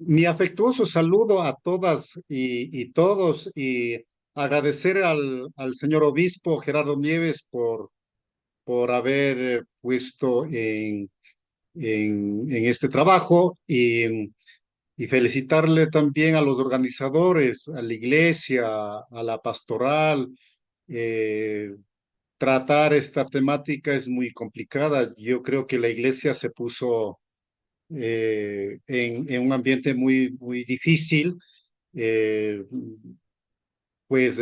Mi afectuoso saludo a todas y todos y agradecer al señor obispo Gerardo Nieves por haber puesto en este trabajo y felicitarle también a los organizadores, a la iglesia, a la pastoral. eh, Tratar esta temática es muy complicada. Yo creo que la iglesia se puso en un ambiente muy difícil, eh, pues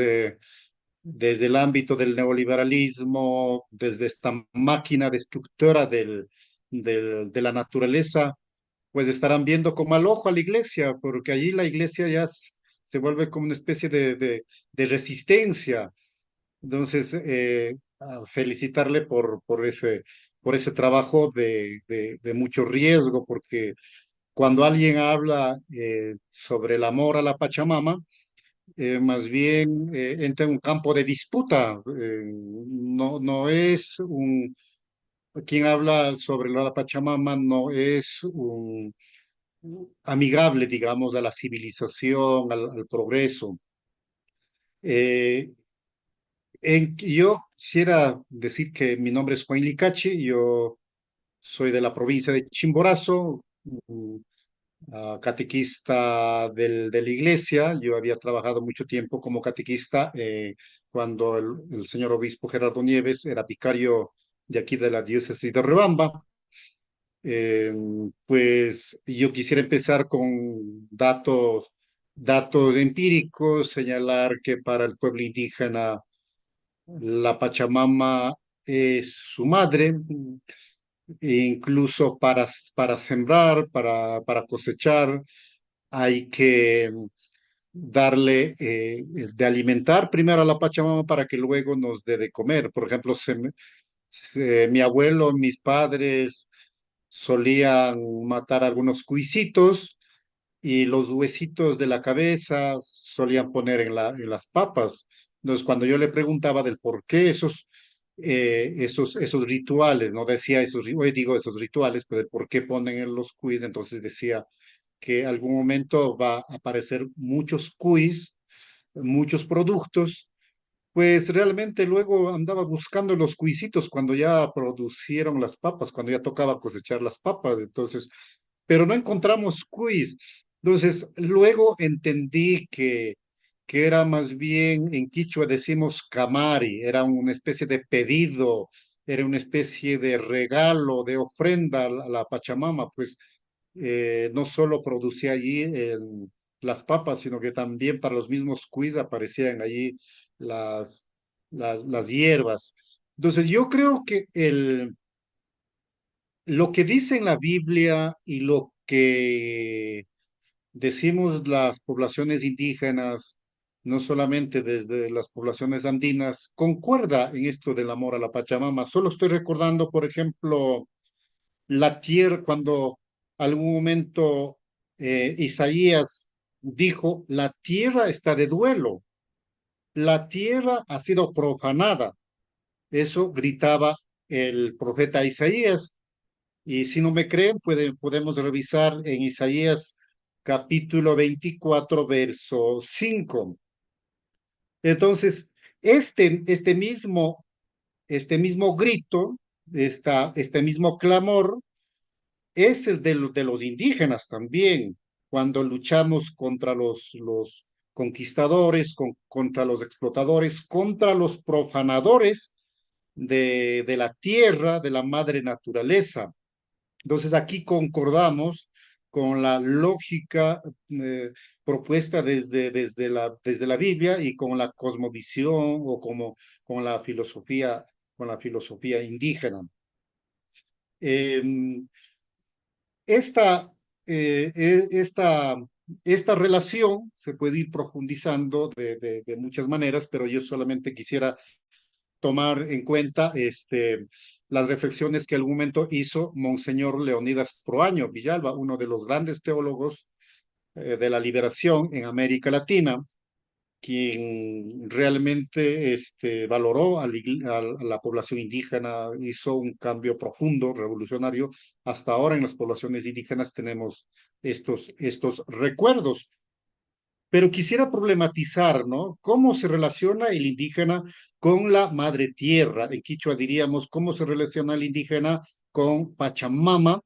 desde el ámbito del neoliberalismo, desde esta máquina destructora de la naturaleza, pues estarán viendo con mal ojo a la iglesia, porque allí la iglesia ya se vuelve como una especie de resistencia. Entonces, a felicitarle por ese trabajo de mucho riesgo, porque cuando alguien habla sobre el amor a la Pachamama, más bien entra en un campo de disputa. No es quien habla sobre la Pachamama no es un amigable, digamos, a la civilización, al progreso. Eh, yo quisiera decir que mi nombre es Juan Licachi, yo soy de la provincia de Chimborazo, catequista de la iglesia. Yo había trabajado mucho tiempo como catequista cuando el señor obispo Gerardo Nieves era vicario de aquí de la diócesis de Riobamba. Eh, pues yo quisiera empezar con datos empíricos, señalar que para el pueblo indígena la Pachamama es su madre, incluso para sembrar, para cosechar, hay que darle, de alimentar primero a la Pachamama para que luego nos dé de comer. Por ejemplo, mi abuelo, mis padres solían matar algunos cuisitos y los huesitos de la cabeza solían poner en las papas. Entonces, cuando yo le preguntaba del por qué esos rituales, no decía hoy digo esos rituales, pero el por qué ponen en los cuis, entonces decía que algún momento va a aparecer muchos cuis, muchos productos, pues realmente luego andaba buscando los cuisitos cuando ya producieron las papas, cuando ya tocaba cosechar las papas, entonces, pero no encontramos cuis. Entonces, luego entendí que era más bien, en Quichua decimos camari, era una especie de pedido, era una especie de regalo, de ofrenda a la Pachamama, pues no solo producía allí las papas, sino que también para los mismos cuis aparecían allí las, las hierbas. Entonces, yo creo que lo que dice en la Biblia y lo que decimos las poblaciones indígenas, no solamente desde las poblaciones andinas, concuerda en esto del amor a la Pachamama. Solo estoy recordando, por ejemplo, la tierra, cuando algún momento Isaías dijo, la tierra está de duelo, la tierra ha sido profanada. Eso gritaba el profeta Isaías. Y si no me creen, podemos revisar en Isaías capítulo 24 verso 5. Entonces, este mismo grito, este mismo clamor, es el de los indígenas también, cuando luchamos contra los conquistadores, contra los explotadores, contra los profanadores de la tierra, de la madre naturaleza. Entonces aquí concordamos con la lógica propuesta desde la Biblia y con la cosmovisión o como con la filosofía indígena. Eh, esta, eh, eh, esta, esta relación se puede ir profundizando de muchas maneras, pero yo solamente quisiera tomar en cuenta las reflexiones que en algún momento hizo Monseñor Leonidas Proaño Villalba, uno de los grandes teólogos de la liberación en América Latina. quien realmente valoró a la población indígena, hizo un cambio profundo, revolucionario. Hasta ahora en las poblaciones indígenas tenemos estos recuerdos. Pero quisiera problematizar, ¿no? ¿Cómo se relaciona el indígena con la madre tierra? En Quichua diríamos, ¿cómo se relaciona el indígena con Pachamama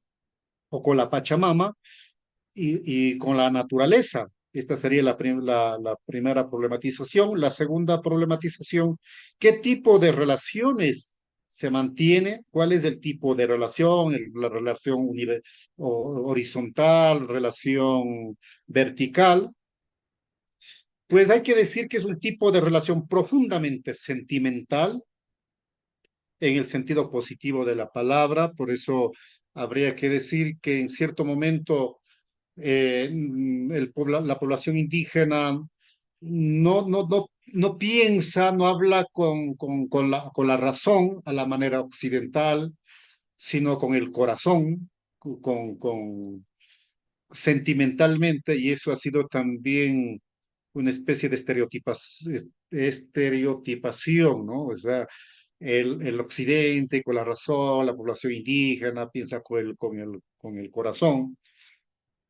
o con la Pachamama y con la naturaleza? Esta sería la primera problematización. La segunda problematización, ¿qué tipo de relaciones se mantiene? ¿Cuál es el tipo de relación? La relación horizontal, relación vertical. Pues hay que decir que es un tipo de relación profundamente sentimental en el sentido positivo de la palabra, por eso habría que decir que en cierto momento la población indígena no piensa, no habla con la razón a la manera occidental, sino con el corazón, sentimentalmente, y eso ha sido también una especie de estereotipación, ¿no? O sea, el occidente con la razón, la población indígena piensa con el corazón.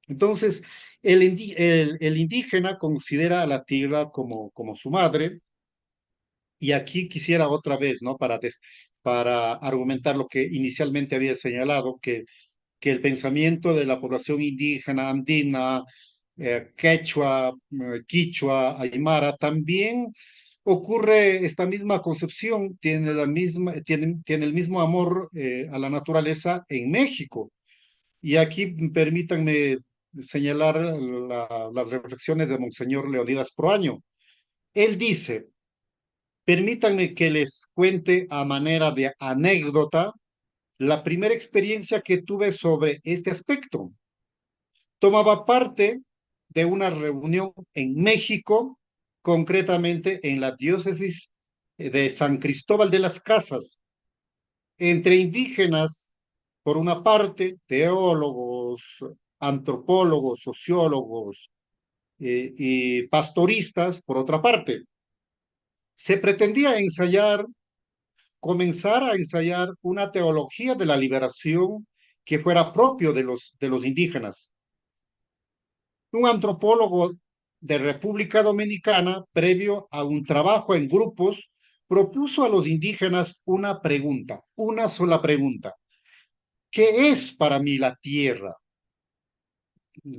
Entonces, el indígena considera a la tierra como su madre, y aquí quisiera otra vez, ¿no? Para argumentar lo que inicialmente había señalado, que el pensamiento de la población indígena andina, quechua, quichua, aymara, también ocurre esta misma concepción, tiene el mismo amor a la naturaleza en México. Y aquí permítanme señalar las reflexiones de Monseñor Leonidas Proaño. Él dice, permítanme que les cuente a manera de anécdota la primera experiencia que tuve sobre este aspecto. Tomaba parte de una reunión en México, concretamente en la diócesis de San Cristóbal de las Casas, entre indígenas, por una parte, teólogos, antropólogos, sociólogos y pastoristas, por otra parte. Se pretendía comenzar a ensayar una teología de la liberación que fuera propio de los indígenas. Un antropólogo de República Dominicana, previo a un trabajo en grupos, propuso a los indígenas una pregunta, una sola pregunta. ¿Qué es para mí la tierra?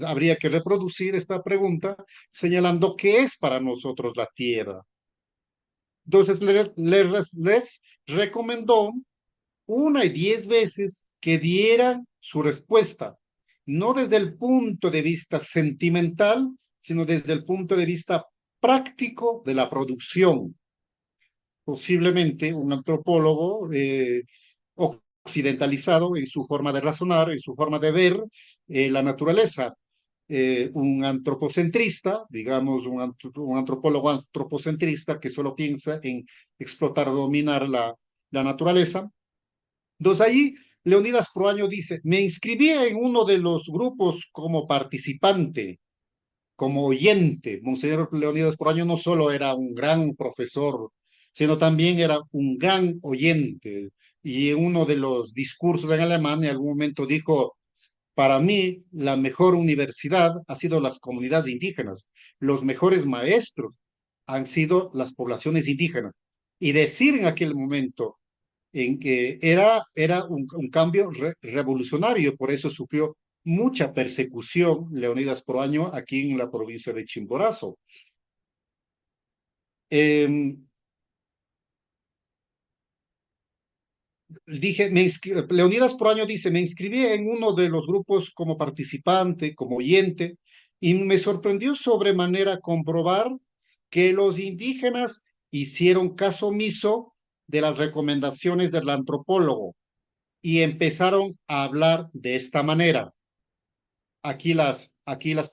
Habría que reproducir esta pregunta señalando qué es para nosotros la tierra. Entonces les recomendó 1 y 10 veces que dieran su respuesta, no desde el punto de vista sentimental, sino desde el punto de vista práctico de la producción. Posiblemente un antropólogo occidentalizado en su forma de razonar, en su forma de ver la naturaleza. Un antropocentrista, digamos, un antropólogo antropocentrista que solo piensa en explotar o dominar la naturaleza. Entonces ahí Leonidas Proaño dice, me inscribí en uno de los grupos como participante, como oyente. Monseñor Leonidas Proaño no solo era un gran profesor, sino también era un gran oyente. Y en uno de los discursos en alemán en algún momento dijo, para mí la mejor universidad ha sido las comunidades indígenas, los mejores maestros han sido las poblaciones indígenas. Y decir en aquel momento en que era un cambio revolucionario, por eso sufrió mucha persecución Leonidas Proaño aquí en la provincia de Chimborazo. Eh, Leonidas Proaño dice, me inscribí en uno de los grupos como participante, como oyente, y me sorprendió sobremanera comprobar que los indígenas hicieron caso omiso de las recomendaciones del antropólogo y empezaron a hablar de esta manera. Aquí las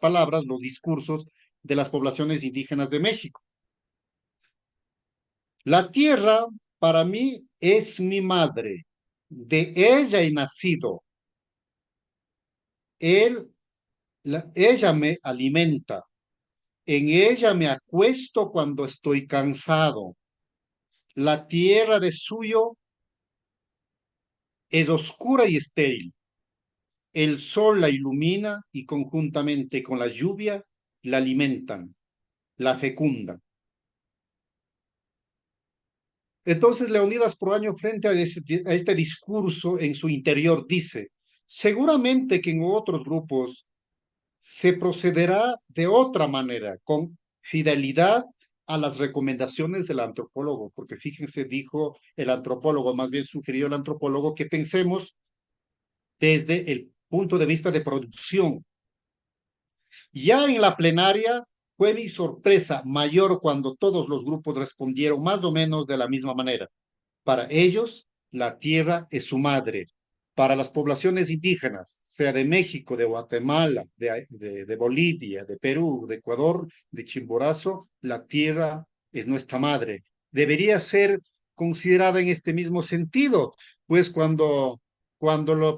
palabras, los discursos de las poblaciones indígenas de México. La tierra para mí es mi madre, de ella he nacido, ella me alimenta, En ella me acuesto cuando estoy cansado. La tierra de suyo es oscura y estéril. El sol la ilumina y conjuntamente con la lluvia la alimentan, la fecundan. Entonces, Leonidas Proaño, frente a este discurso en su interior, dice, seguramente que en otros grupos se procederá de otra manera, con fidelidad a las recomendaciones del antropólogo, porque fíjense, dijo el antropólogo, más bien sugirió el antropólogo, que pensemos desde el punto de vista de producción. Ya en la plenaria fue mi sorpresa mayor cuando todos los grupos respondieron más o menos de la misma manera. Para ellos, la tierra es su madre. Para las poblaciones indígenas, sea de México, de Guatemala, de Bolivia, de Perú, de Ecuador, de Chimborazo, la tierra es nuestra madre. Debería ser considerada en este mismo sentido, pues cuando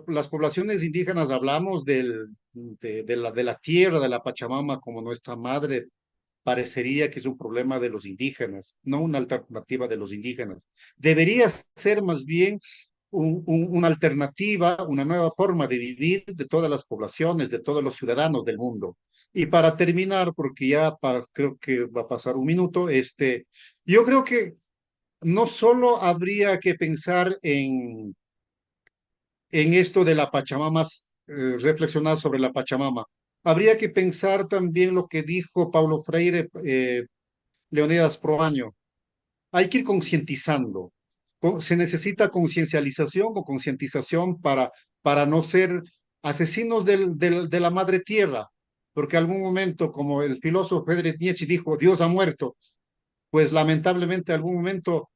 las poblaciones indígenas hablamos de la tierra, de la Pachamama como nuestra madre, parecería que es un problema de los indígenas, no una alternativa de los indígenas. Debería ser más bien una alternativa, una nueva forma de vivir de todas las poblaciones, de todos los ciudadanos del mundo. Y para terminar, porque creo que va a pasar un minuto, yo creo que no solo habría que pensar en esto de la Pachamama, reflexionar sobre la Pachamama. Habría que pensar también lo que dijo Paulo Freire, Leonidas Proaño. Hay que ir concientizando. Se necesita conciencialización o concientización para no ser asesinos de la madre tierra, porque algún momento, como el filósofo Friedrich Nietzsche dijo, Dios ha muerto, pues lamentablemente algún momento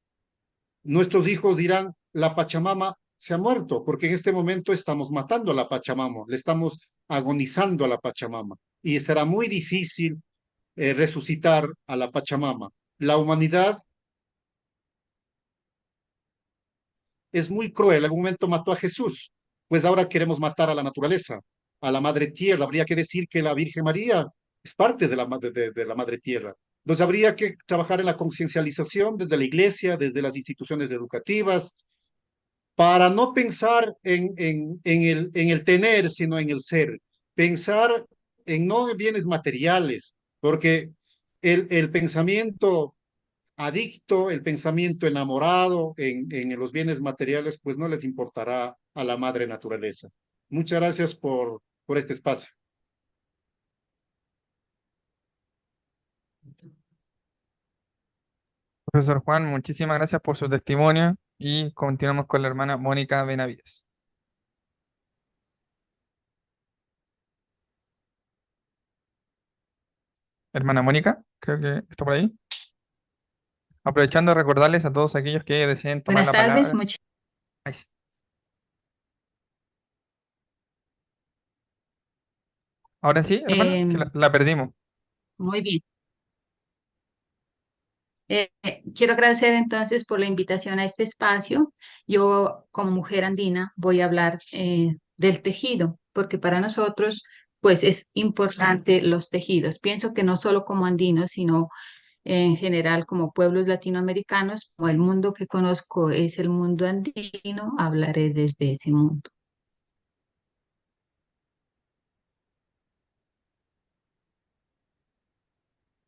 nuestros hijos dirán, la Pachamama se ha muerto, porque en este momento estamos matando a la Pachamama, le estamos agonizando a la Pachamama, y será muy difícil resucitar a la Pachamama. La humanidad es muy cruel, en algún momento mató a Jesús, pues ahora queremos matar a la naturaleza, a la madre tierra. Habría que decir que la Virgen María es parte de la madre tierra. Entonces habría que trabajar en la conciencialización desde la iglesia, desde las instituciones educativas, para no pensar en el tener, sino en el ser. Pensar en no en bienes materiales, porque el pensamiento adicto, el pensamiento enamorado en los bienes materiales, pues no les importará a la madre naturaleza. Muchas gracias por este espacio. Profesor Juan, muchísimas gracias por su testimonio y continuamos con la hermana Mónica Benavides. Hermana Mónica, creo que está por ahí. Aprovechando de recordarles a todos aquellos que deseen tomar Buenas la tardes, palabra. Ay, sí. Ahora sí, hermana, que la perdimos. muy bien. Quiero agradecer entonces por la invitación a este espacio. Yo, como mujer andina, voy a hablar del tejido, porque para nosotros, pues, es importante los tejidos. Pienso que no solo como andinos, sino en general como pueblos latinoamericanos, como el mundo que conozco es el mundo andino, hablaré desde ese mundo.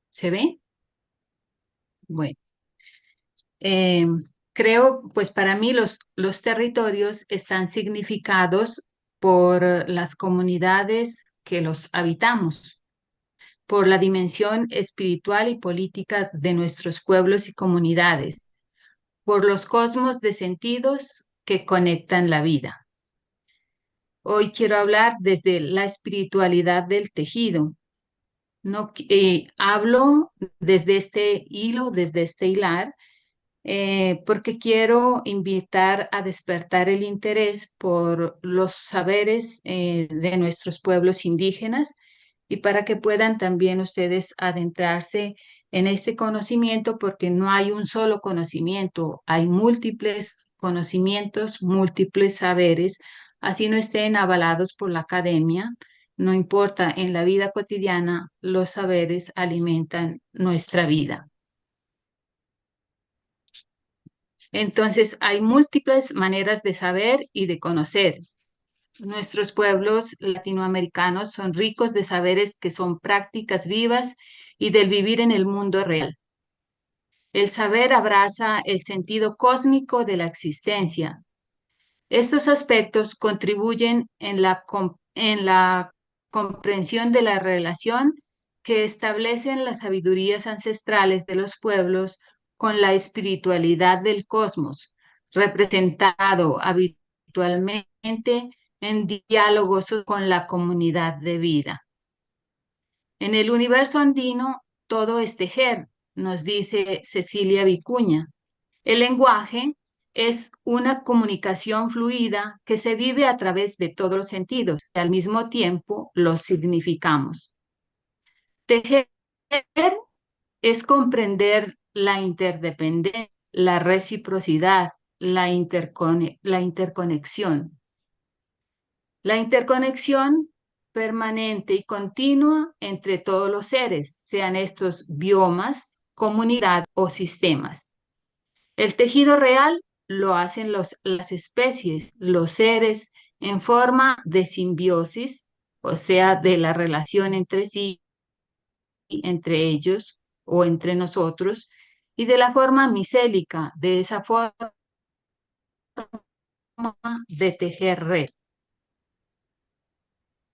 ¿Se ve? Bueno. Eh, Creo, pues para mí los territorios están significados por las comunidades que los habitamos, por la dimensión espiritual y política de nuestros pueblos y comunidades, por los cosmos de sentidos que conectan la vida. Hoy quiero hablar desde la espiritualidad del tejido. No, hablo desde este hilo, desde este hilar porque quiero invitar a despertar el interés por los saberes de nuestros pueblos indígenas y para que puedan también ustedes adentrarse en este conocimiento, porque no hay un solo conocimiento, hay múltiples conocimientos, múltiples saberes, así no estén avalados por la academia. no importa, en la vida cotidiana, los saberes alimentan nuestra vida. Entonces, hay múltiples maneras de saber y de conocer. Nuestros pueblos latinoamericanos son ricos de saberes que son prácticas vivas y del vivir en el mundo real. El saber abraza el sentido cósmico de la existencia. Estos aspectos contribuyen en la comprensión de la relación que establecen las sabidurías ancestrales de los pueblos con la espiritualidad del cosmos, representado habitualmente en diálogos con la comunidad de vida. En el universo andino, todo es tejer, nos dice Cecilia Vicuña. El lenguaje es una comunicación fluida que se vive a través de todos los sentidos y al mismo tiempo los significamos. Tejer es comprender la interdependencia, la reciprocidad, la interconexión. La interconexión permanente y continua entre todos los seres, sean estos biomas, comunidad o sistemas. El tejido real lo hacen las especies, los seres, en forma de simbiosis, o sea, de la relación entre sí, entre ellos o entre nosotros, y de la forma micélica, de esa forma de tejer red.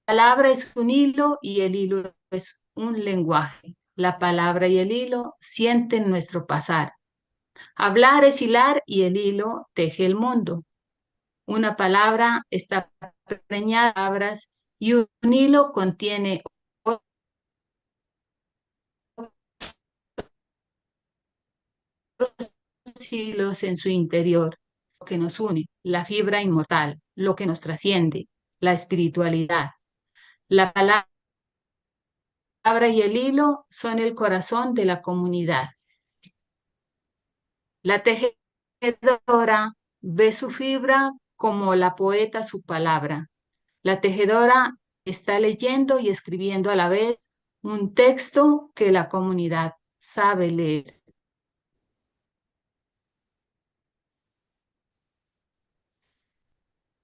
La palabra es un hilo y el hilo es un lenguaje. La palabra y el hilo sienten nuestro pasar. Hablar es hilar y el hilo teje el mundo. Una palabra está preñada de palabras y un hilo contiene otros hilos en su interior, lo que nos une, la fibra inmortal, lo que nos trasciende, la espiritualidad. La palabra y el hilo son el corazón de la comunidad. La tejedora ve su fibra como la poeta su palabra. La tejedora está leyendo y escribiendo a la vez un texto que la comunidad sabe leer.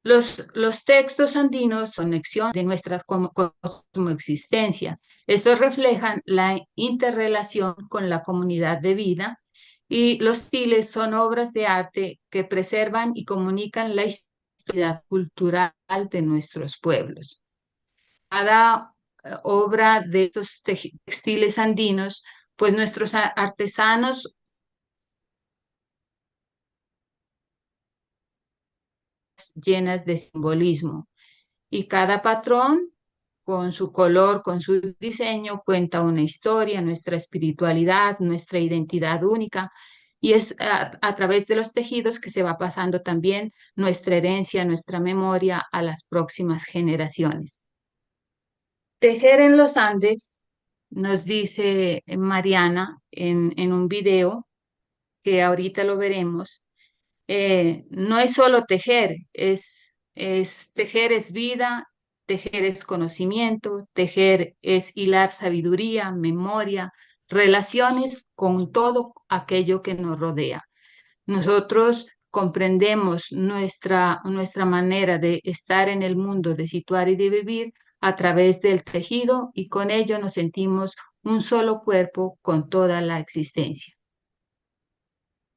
Los textos andinos son conexión de nuestra cosmoexistencia. Estos reflejan la interrelación con la comunidad de vida y los estiles son obras de arte que preservan y comunican la historia cultural de nuestros pueblos. Cada obra de estos textiles andinos, pues nuestros artesanos llenas de simbolismo y cada patrón con su color, con su diseño, cuenta una historia, nuestra espiritualidad, nuestra identidad única. Y es a través de los tejidos que se va pasando también nuestra herencia, nuestra memoria a las próximas generaciones. Tejer en los Andes, nos dice Mariana en un video, que ahorita lo veremos, no es solo tejer, tejer es vida, tejer es conocimiento, tejer es hilar sabiduría, memoria, relaciones con todo aquello que nos rodea. Nosotros comprendemos nuestra manera de estar en el mundo, de situar y de vivir a través del tejido y con ello nos sentimos un solo cuerpo con toda la existencia.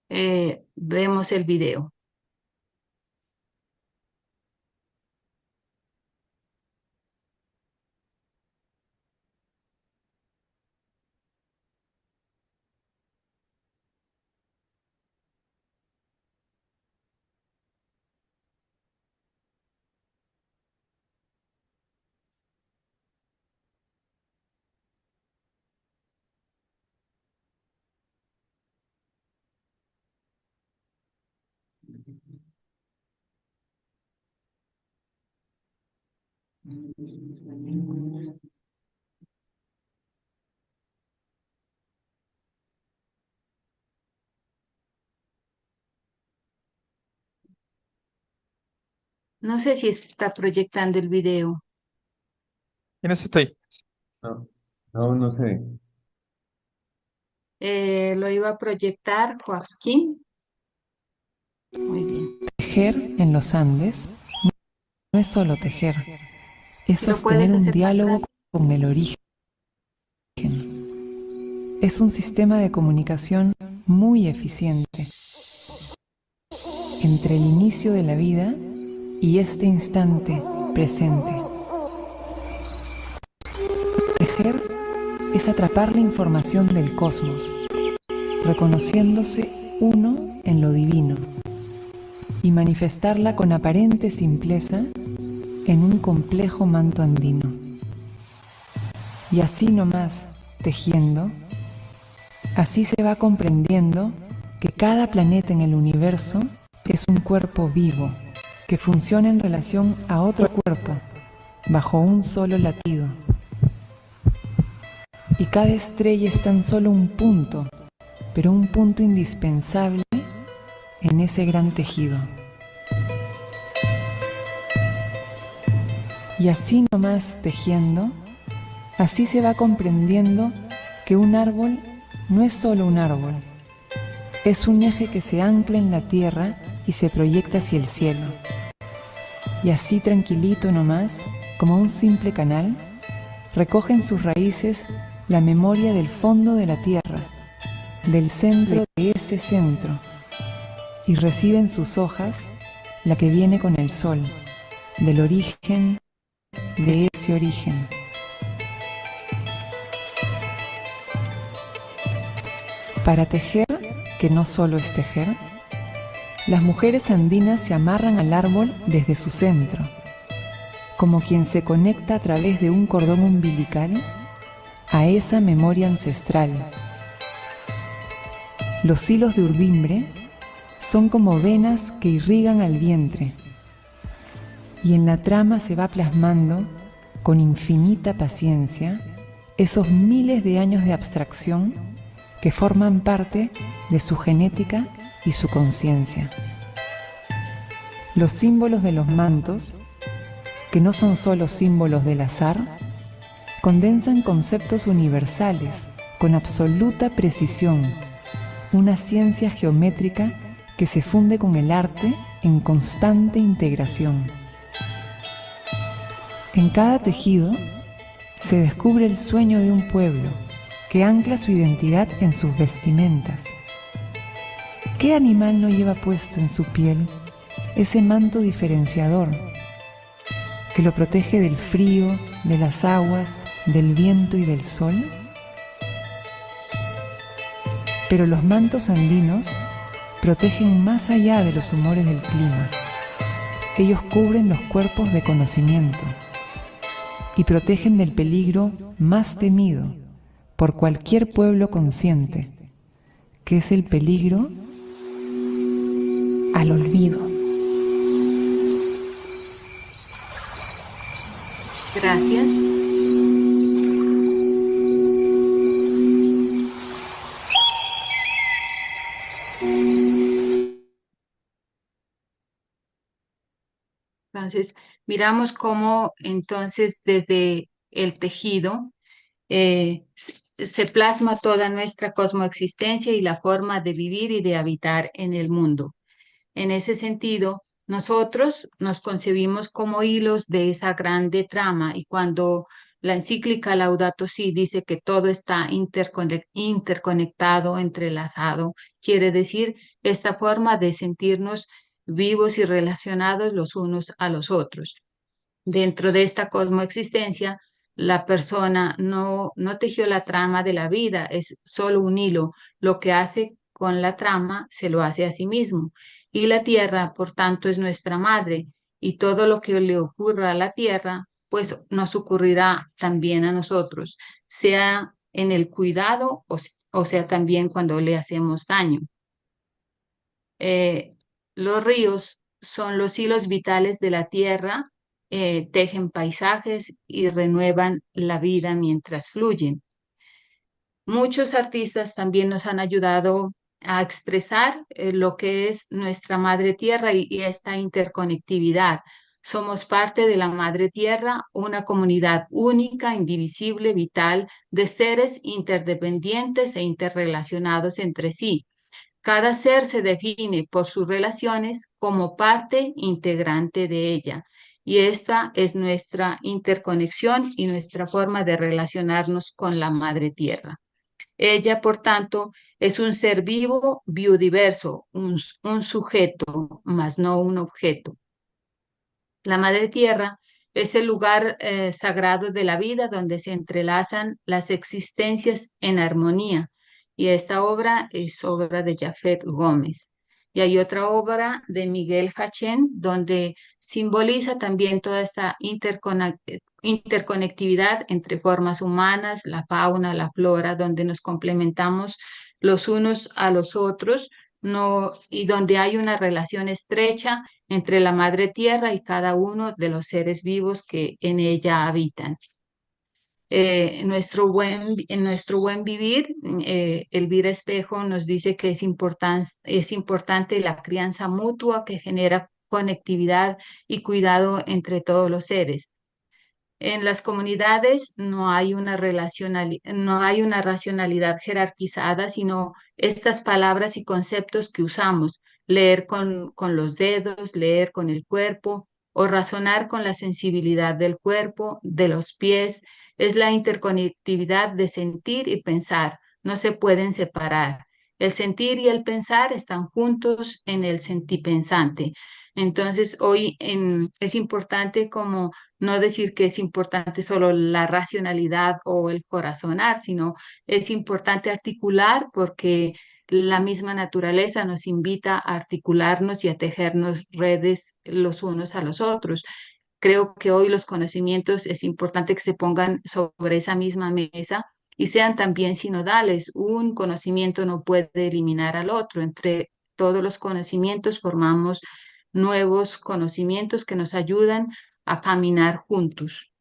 Vemos el video. No sé si está proyectando el video. En eso estoy. No, no sé. Lo iba a proyectar Joaquín. Muy bien. Tejer en los Andes no es solo tejer, es ¿Lo puedes sostener un hacer más diálogo grande? con el origen. Es un sistema de comunicación muy eficiente entre el inicio de la vida y este instante presente. Tejer es atrapar la información del cosmos, reconociéndose uno en lo divino y manifestarla con aparente simpleza en un complejo manto andino. Y así nomás, tejiendo, así se va comprendiendo que cada planeta en el universo es un cuerpo vivo que funciona en relación a otro cuerpo bajo un solo latido. Y cada estrella es tan solo un punto, pero un punto indispensable en ese gran tejido. Y así nomás tejiendo, así se va comprendiendo que un árbol no es solo un árbol, es un eje que se ancla en la tierra y se proyecta hacia el cielo. Y así tranquilito nomás, como un simple canal, recoge en sus raíces la memoria del fondo de la tierra, del centro de ese centro, y recibe en sus hojas la que viene con el sol, del origen de ese origen. Para tejer, que no solo es tejer, las mujeres andinas se amarran al árbol desde su centro, como quien se conecta a través de un cordón umbilical a esa memoria ancestral. Los hilos de urdimbre son como venas que irrigan al vientre, y en la trama se va plasmando, con infinita paciencia, esos miles de años de abstracción que forman parte de su genética y su conciencia. Los símbolos de los mantos, que no son solo símbolos del azar, condensan conceptos universales con absoluta precisión, una ciencia geométrica que se funde con el arte en constante integración. En cada tejido se descubre el sueño de un pueblo que ancla su identidad en sus vestimentas. ¿Qué animal no lleva puesto en su piel ese manto diferenciador que lo protege del frío, de las aguas, del viento y del sol? Pero los mantos andinos protegen más allá de los humores del clima. Ellos cubren los cuerpos de conocimiento y protegen del peligro más temido por cualquier pueblo consciente, que es el peligro al olvido. Gracias. Entonces, miramos cómo entonces desde el tejido se plasma toda nuestra cosmoexistencia y la forma de vivir y de habitar en el mundo. En ese sentido, nosotros nos concebimos como hilos de esa grande trama y cuando la encíclica Laudato Si dice que todo está interconectado, entrelazado, quiere decir esta forma de sentirnos vivos y relacionados los unos a los otros. Dentro de esta cosmoexistencia, la persona no tejió la trama de la vida, es solo un hilo. Lo que hace con la trama se lo hace a sí mismo. Y la tierra, por tanto, es nuestra madre. Y todo lo que le ocurra a la tierra, pues nos ocurrirá también a nosotros, sea en el cuidado o sea también cuando le hacemos daño. Eh, los ríos son los hilos vitales de la tierra, tejen paisajes y renuevan la vida mientras fluyen. Muchos artistas también nos han ayudado a expresar lo que es nuestra madre tierra y esta interconectividad. Somos parte de la Madre Tierra, una comunidad única, indivisible, vital, de seres interdependientes e interrelacionados entre sí. Cada ser se define por sus relaciones como parte integrante de ella. Y esta es nuestra interconexión y nuestra forma de relacionarnos con la Madre Tierra. Ella, por tanto, es un ser vivo, biodiverso, un sujeto, más no un objeto. La Madre Tierra es el lugar sagrado de la vida donde se entrelazan las existencias en armonía. Y esta obra es obra de Jafet Gómez. Y hay otra obra de Miguel Hachén donde simboliza también toda esta interconectividad entre formas humanas, la fauna, la flora, donde nos complementamos los unos a los otros, no, y donde hay una relación estrecha entre la Madre Tierra y cada uno de los seres vivos que en ella habitan. En nuestro buen vivir, Elvira Espejo nos dice que es importante la crianza mutua que genera conectividad y cuidado entre todos los seres. En las comunidades no hay una racionalidad jerarquizada, sino estas palabras y conceptos que usamos, leer con los dedos, leer con el cuerpo o razonar con la sensibilidad del cuerpo, de los pies, es la interconectividad de sentir y pensar, no se pueden separar. El sentir y el pensar están juntos en el sentipensante. Entonces, hoy es importante como no decir que es importante solo la racionalidad o el corazonar, sino es importante articular porque la misma naturaleza nos invita a articularnos y a tejernos redes los unos a los otros. Creo que hoy los conocimientos es importante que se pongan sobre esa misma mesa y sean también sinodales. Un conocimiento no puede eliminar al otro. Entre todos los conocimientos formamos nuevos conocimientos que nos ayudan a caminar juntos.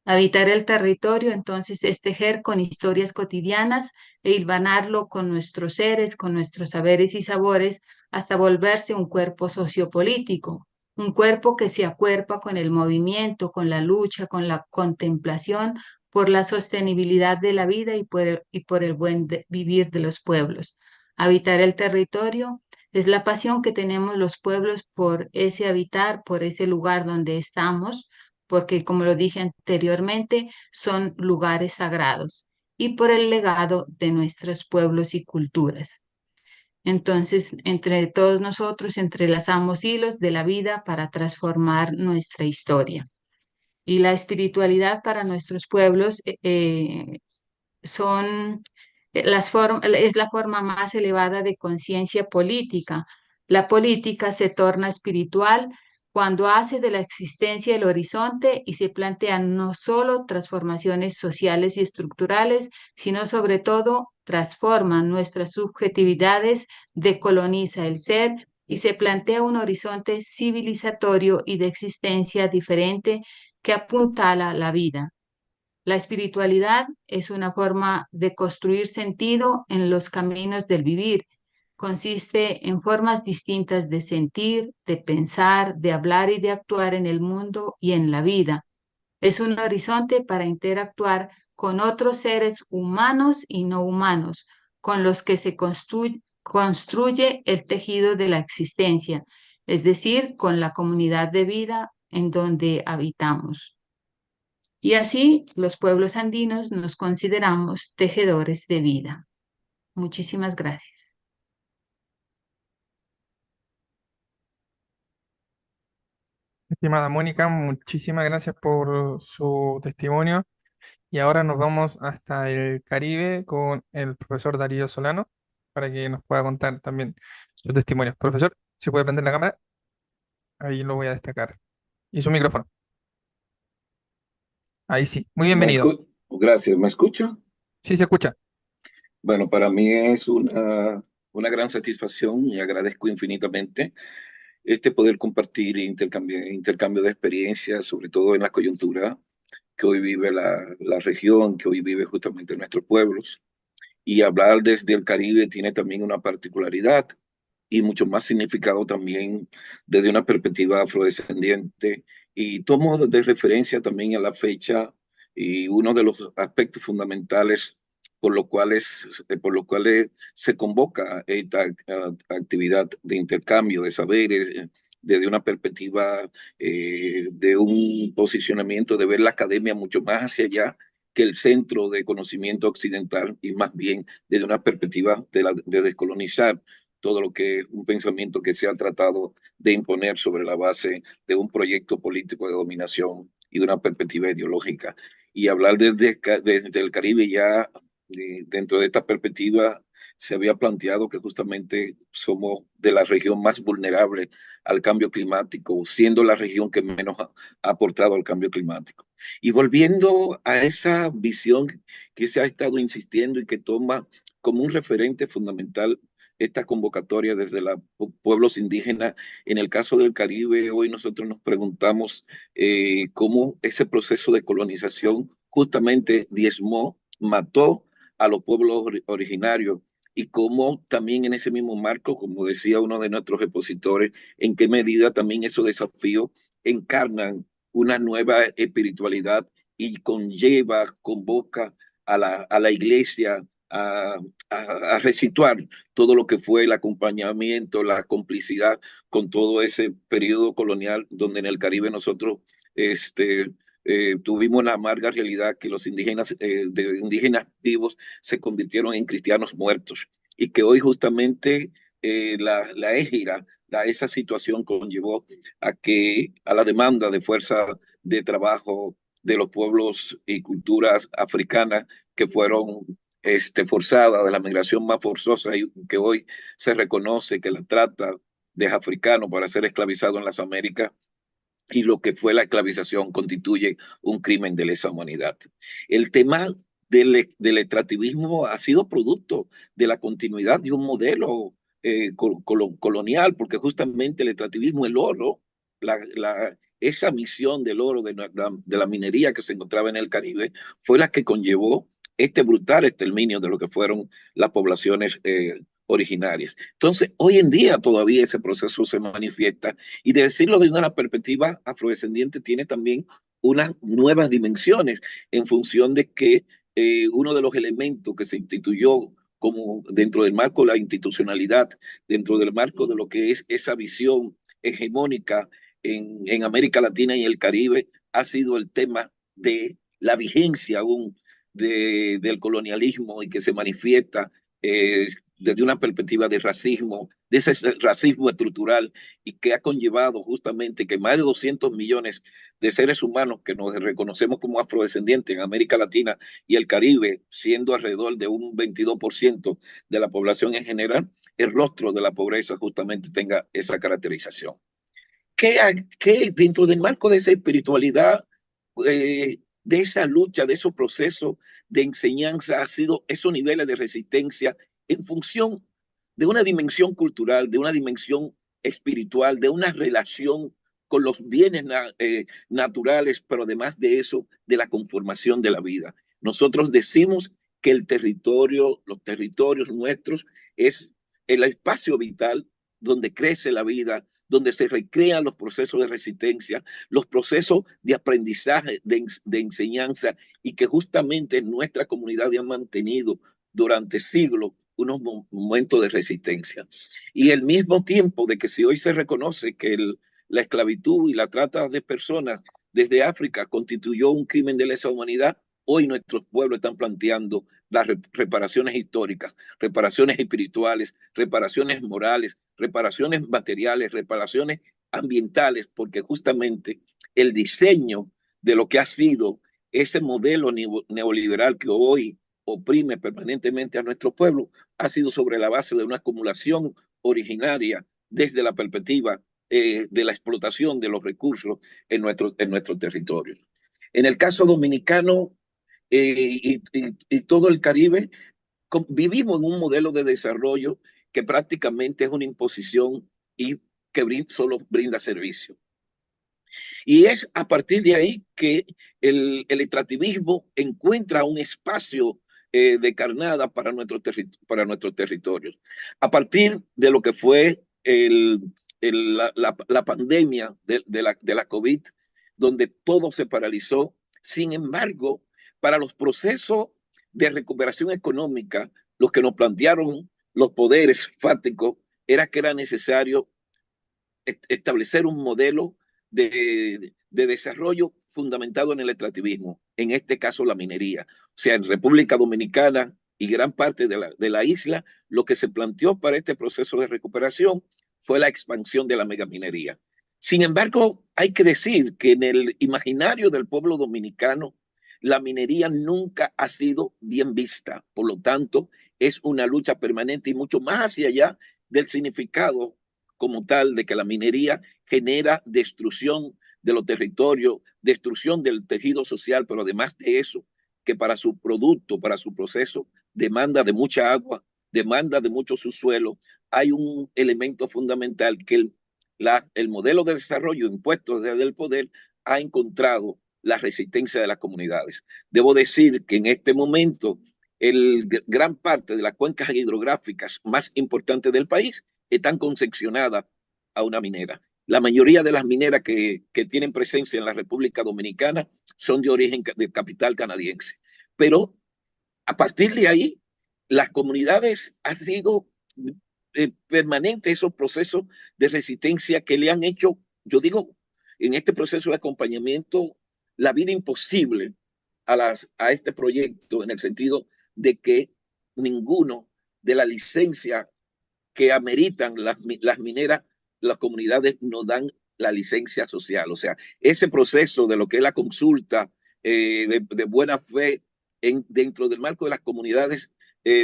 Habitar el territorio, entonces, es tejer con historias cotidianas e hilvanarlo con nuestros seres, con nuestros saberes y sabores, hasta volverse un cuerpo sociopolítico, un cuerpo que se acuerpa con el movimiento, con la lucha, con la contemplación por la sostenibilidad de la vida y por el buen vivir de los pueblos. Habitar el territorio es la pasión que tenemos los pueblos por ese habitar, por ese lugar donde estamos, porque como lo dije anteriormente, son lugares sagrados, y por el legado de nuestros pueblos y culturas. Entonces, entre todos nosotros entrelazamos hilos de la vida para transformar nuestra historia. Y la espiritualidad para nuestros pueblos es la forma más elevada de conciencia política. La política se torna espiritual cuando hace de la existencia el horizonte y se plantean no solo transformaciones sociales y estructurales, sino sobre todo transforman nuestras subjetividades, decoloniza el ser y se plantea un horizonte civilizatorio y de existencia diferente que apuntala la vida. La espiritualidad es una forma de construir sentido en los caminos del vivir. Consiste en formas distintas de sentir, de pensar, de hablar y de actuar en el mundo y en la vida. Es un horizonte para interactuar con otros seres humanos y no humanos, con los que se construye el tejido de la existencia, es decir, con la comunidad de vida en donde habitamos. Y así los pueblos andinos nos consideramos tejedores de vida. Muchísimas gracias. Estimada Mónica, muchísimas gracias por su testimonio. Y ahora nos vamos hasta el Caribe con el profesor Darío Solano para que nos pueda contar también su testimonio. Profesor, ¿se puede prender la cámara? Ahí lo voy a destacar. Y su micrófono. Ahí sí. Muy bienvenido. Gracias, ¿me escucha? Sí, se escucha. Bueno, para mí es una gran satisfacción y agradezco infinitamente poder compartir intercambio de experiencias, sobre todo en la coyuntura que hoy vive la región, que hoy vive justamente nuestros pueblos. Y hablar desde el Caribe tiene también una particularidad, y mucho más significado también desde una perspectiva afrodescendiente. Y tomo de referencia también a la fecha y uno de los aspectos fundamentales por los cuales se convoca esta actividad de intercambio de saberes, desde una perspectiva de un posicionamiento de ver la academia mucho más hacia allá que el centro de conocimiento occidental, y más bien desde una perspectiva de descolonizar todo lo que es un pensamiento que se ha tratado de imponer sobre la base de un proyecto político de dominación y de una perspectiva ideológica. Y hablar desde el Caribe ya dentro de esta perspectiva se había planteado que justamente somos de la región más vulnerable al cambio climático, siendo la región que menos ha aportado al cambio climático. Y volviendo a esa visión que se ha estado insistiendo y que toma como un referente fundamental esta convocatoria desde los pueblos indígenas. En el caso del Caribe, hoy nosotros nos preguntamos cómo ese proceso de colonización justamente diezmó, mató a los pueblos originarios, y cómo también en ese mismo marco, como decía uno de nuestros expositores, en qué medida también esos desafíos encarnan una nueva espiritualidad y convoca a la iglesia a resituar todo lo que fue el acompañamiento, la complicidad con todo ese periodo colonial, donde en el Caribe nosotros tuvimos la amarga realidad que los indígenas vivos se convirtieron en cristianos muertos, y que hoy justamente la égira, esa situación conllevó a la demanda de fuerza de trabajo de los pueblos y culturas africanas que fueron forzada, de la migración más forzosa, y que hoy se reconoce que la trata de africanos para ser esclavizados en las Américas y lo que fue la esclavización constituye un crimen de lesa humanidad. El tema del extractivismo ha sido producto de la continuidad de un modelo colonial, porque justamente el extractivismo, el oro, esa misión del oro de la minería que se encontraba en el Caribe, fue la que conllevó este brutal exterminio de lo que fueron las poblaciones originarias. Entonces, hoy en día todavía ese proceso se manifiesta, y de decirlo de una perspectiva afrodescendiente tiene también unas nuevas dimensiones, en función de que uno de los elementos que se instituyó como dentro del marco de la institucionalidad, dentro del marco de lo que es esa visión hegemónica en América Latina y el Caribe, ha sido el tema de la vigencia aún del colonialismo, y que se manifiesta desde una perspectiva de racismo, de ese racismo estructural, y que ha conllevado justamente que más de 200 millones de seres humanos que nos reconocemos como afrodescendientes en América Latina y el Caribe, siendo alrededor de un 22% de la población en general, el rostro de la pobreza justamente tenga esa caracterización. ¿Qué dentro del marco de esa espiritualidad, de esa lucha, de esos procesos de enseñanza, ha sido esos niveles de resistencia en función de una dimensión cultural, de una dimensión espiritual, de una relación con los bienes naturales, pero además de eso, de la conformación de la vida? Nosotros decimos que los territorios nuestros, es el espacio vital donde crece la vida, donde se recrean los procesos de resistencia, los procesos de aprendizaje, de enseñanza, y que justamente nuestra comunidad ha mantenido durante siglos unos momentos de resistencia. Y al mismo tiempo de que si hoy se reconoce que la esclavitud y la trata de personas desde África constituyó un crimen de lesa humanidad, hoy nuestros pueblos están planteando las reparaciones históricas, reparaciones espirituales, reparaciones morales, reparaciones materiales, reparaciones ambientales, porque justamente el diseño de lo que ha sido ese modelo neoliberal que hoy oprime permanentemente a nuestro pueblo ha sido sobre la base de una acumulación originaria desde la perspectiva de la explotación de los recursos en nuestro territorio. En el caso dominicano y todo el Caribe, vivimos en un modelo de desarrollo que prácticamente es una imposición y que solo brinda servicio. Y es a partir de ahí que el extractivismo encuentra un espacio de carnada para nuestros territorios. A partir de lo que fue la pandemia de la COVID, donde todo se paralizó, sin embargo, para los procesos de recuperación económica, los que nos plantearon los poderes fácticos era que era necesario establecer un modelo de desarrollo fundamentado en el extractivismo, en este caso la minería. O sea, en República Dominicana y gran parte de la isla, lo que se planteó para este proceso de recuperación fue la expansión de la megaminería. Sin embargo, hay que decir que en el imaginario del pueblo dominicano, la minería nunca ha sido bien vista. Por lo tanto, es una lucha permanente y mucho más hacia allá del significado como tal de que la minería genera destrucción de los territorios, destrucción del tejido social, pero además de eso, que para su producto, para su proceso, demanda de mucha agua, demanda de mucho subsuelo. Hay un elemento fundamental que el modelo de desarrollo impuesto desde el poder ha encontrado la resistencia de las comunidades. Debo decir que en este momento gran parte de las cuencas hidrográficas más importantes del país están concesionadas a una minera. La mayoría de las mineras que tienen presencia en la República Dominicana son de origen de capital canadiense. Pero a partir de ahí, las comunidades han sido permanentes esos procesos de resistencia que le han hecho, yo digo, en este proceso de acompañamiento, la vida imposible a este proyecto, en el sentido de que ninguno de la licencia que ameritan las mineras, las comunidades no dan la licencia social. O sea, ese proceso de lo que es la consulta de buena fe dentro del marco de las comunidades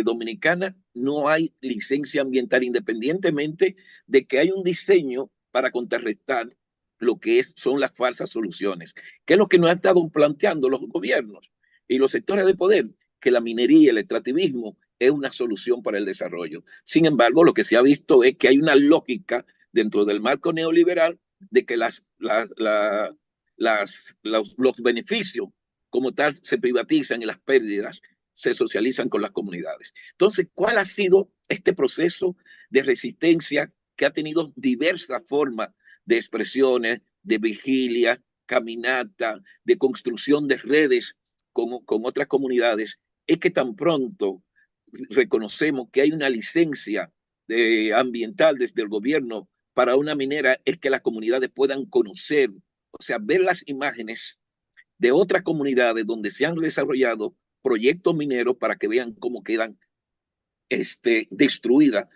dominicanas, no hay licencia ambiental, independientemente de que hay un diseño para contrarrestar lo que son las falsas soluciones, que es lo que nos han estado planteando los gobiernos y los sectores de poder, que la minería, el extractivismo, es una solución para el desarrollo. Sin embargo, lo que se ha visto es que hay una lógica dentro del marco neoliberal de que los beneficios como tal se privatizan y las pérdidas se socializan con las comunidades. Entonces, ¿cuál ha sido este proceso de resistencia que ha tenido diversas formas de expresiones, de vigilia, caminata, de construcción de redes con otras comunidades? Es que tan pronto reconocemos que hay una licencia ambiental desde el gobierno para una minera, es que las comunidades puedan conocer, o sea, ver las imágenes de otras comunidades donde se han desarrollado proyectos mineros para que vean cómo quedan destruidas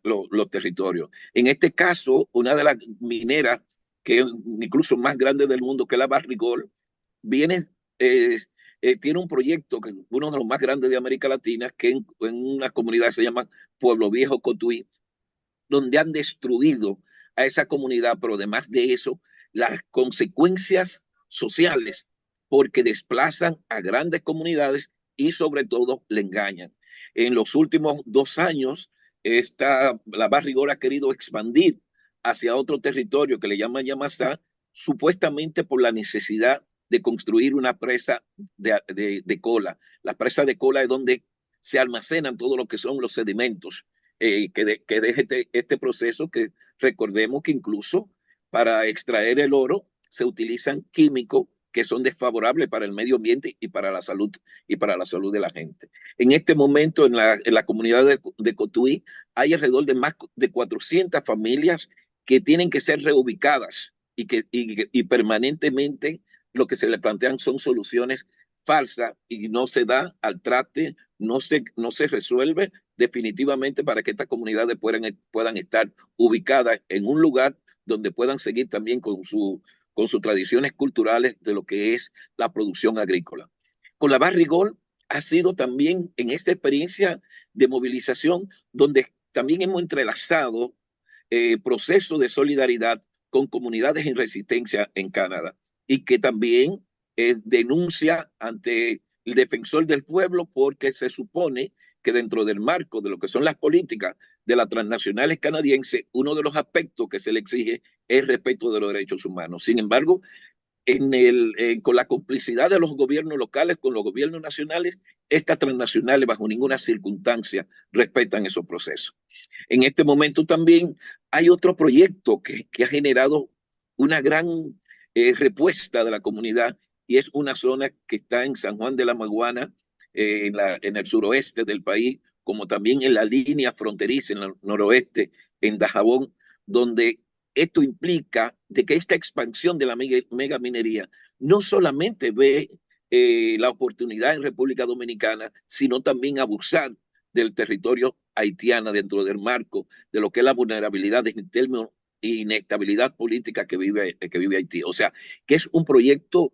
los territorios. En este caso, una de las mineras que es incluso más grande del mundo, que es la Barrigold, tiene un proyecto, que uno de los más grandes de América Latina, que en una comunidad se llama Pueblo Viejo Cotuí, donde han destruido a esa comunidad, pero además de eso, las consecuencias sociales, porque desplazan a grandes comunidades y sobre todo le engañan. En los últimos 2 años, la Barrigold ha querido expandir hacia otro territorio que le llaman Yamasá, supuestamente por la necesidad de construir una presa de cola. La presa de cola es donde se almacenan todo lo que son los sedimentos que deje este proceso, que recordemos que incluso para extraer el oro se utilizan químicos que son desfavorables para el medio ambiente y para la salud de la gente. En este momento en la comunidad de Cotuí hay alrededor de más de 400 familias que tienen que ser reubicadas y permanentemente lo que se le plantean son soluciones falsas y no se da al trate, no se resuelve definitivamente para que estas comunidades puedan estar ubicadas en un lugar donde puedan seguir también con sus tradiciones culturales de lo que es la producción agrícola. Con la Barrigold ha sido también en esta experiencia de movilización donde también hemos entrelazado procesos de solidaridad con comunidades en resistencia en Canadá y que también denuncia ante el defensor del pueblo, porque se supone que dentro del marco de lo que son las políticas de las transnacionales canadienses, uno de los aspectos que se le exige es el respeto de los derechos humanos. Sin embargo, con la complicidad de los gobiernos locales con los gobiernos nacionales, estas transnacionales bajo ninguna circunstancia respetan esos procesos. En este momento también hay otro proyecto que ha generado una gran respuesta de la comunidad, y es una zona que está en San Juan de la Maguana, en el suroeste del país, como también en la línea fronteriza en el noroeste, en Dajabón, donde esto implica de que esta expansión de la mega minería no solamente ve la oportunidad en República Dominicana, sino también abusar del territorio haitiano dentro del marco de lo que es la vulnerabilidad en términos de inestabilidad política que vive Haití. O sea, que es un proyecto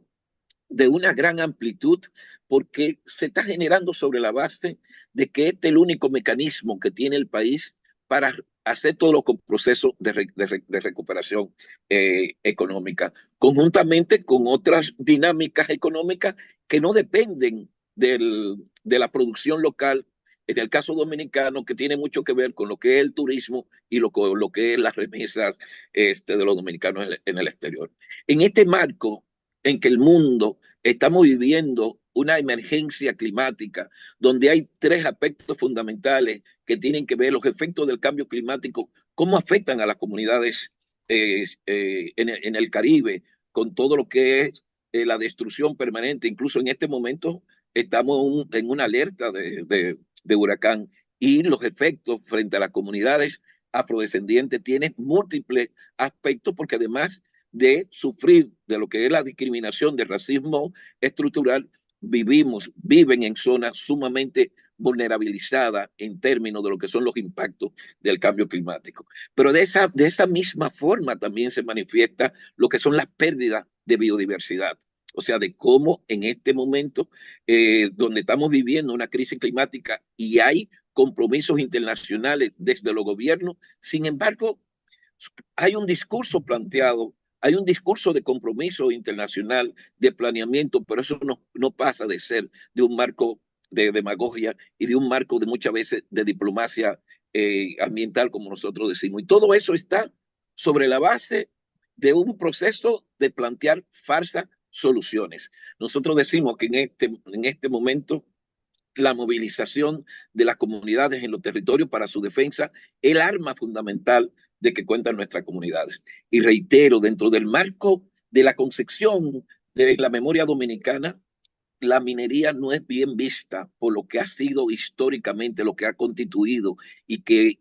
de una gran amplitud, porque se está generando sobre la base de que este es el único mecanismo que tiene el país para hacer todos los procesos de recuperación económica, conjuntamente con otras dinámicas económicas que no dependen de la producción local. En el caso dominicano, que tiene mucho que ver con lo que es el turismo y lo que es las remesas de los dominicanos en el exterior. En este marco en que el mundo estamos viviendo una emergencia climática, donde hay tres aspectos fundamentales que tienen que ver los efectos del cambio climático, cómo afectan a las comunidades en el Caribe, con todo lo que es la destrucción permanente. Incluso en este momento estamos en una alerta de huracán, y los efectos frente a las comunidades afrodescendientes tienen múltiples aspectos, porque además de sufrir de lo que es la discriminación del racismo estructural, viven en zonas sumamente vulnerabilizadas en términos de lo que son los impactos del cambio climático. Pero de esa misma forma también se manifiesta lo que son las pérdidas de biodiversidad. O sea, de cómo en este momento, donde estamos viviendo una crisis climática y hay compromisos internacionales desde los gobiernos, sin embargo, hay un discurso planteado, hay un discurso de compromiso internacional, de planeamiento, pero eso no pasa de ser de un marco de demagogia y de un marco de muchas veces de diplomacia ambiental, como nosotros decimos. Y todo eso está sobre la base de un proceso de plantear falsas soluciones. Nosotros decimos que en este momento la movilización de las comunidades en los territorios para su defensa es el arma fundamental de que cuentan nuestras comunidades. Y reitero, dentro del marco de la concepción de la memoria dominicana, la minería no es bien vista por lo que ha sido históricamente, lo que ha constituido, y que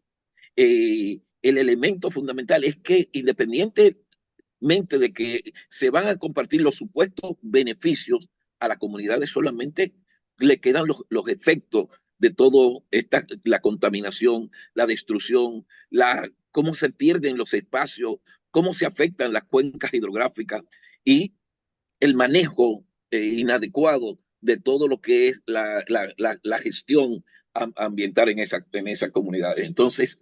el elemento fundamental es que, independientemente de que se van a compartir los supuestos beneficios, a las comunidades solamente le quedan los efectos de todo la contaminación, la destrucción, cómo se pierden los espacios, cómo se afectan las cuencas hidrográficas y el manejo inadecuado de todo lo que es la gestión ambiental en esa comunidad. Entonces,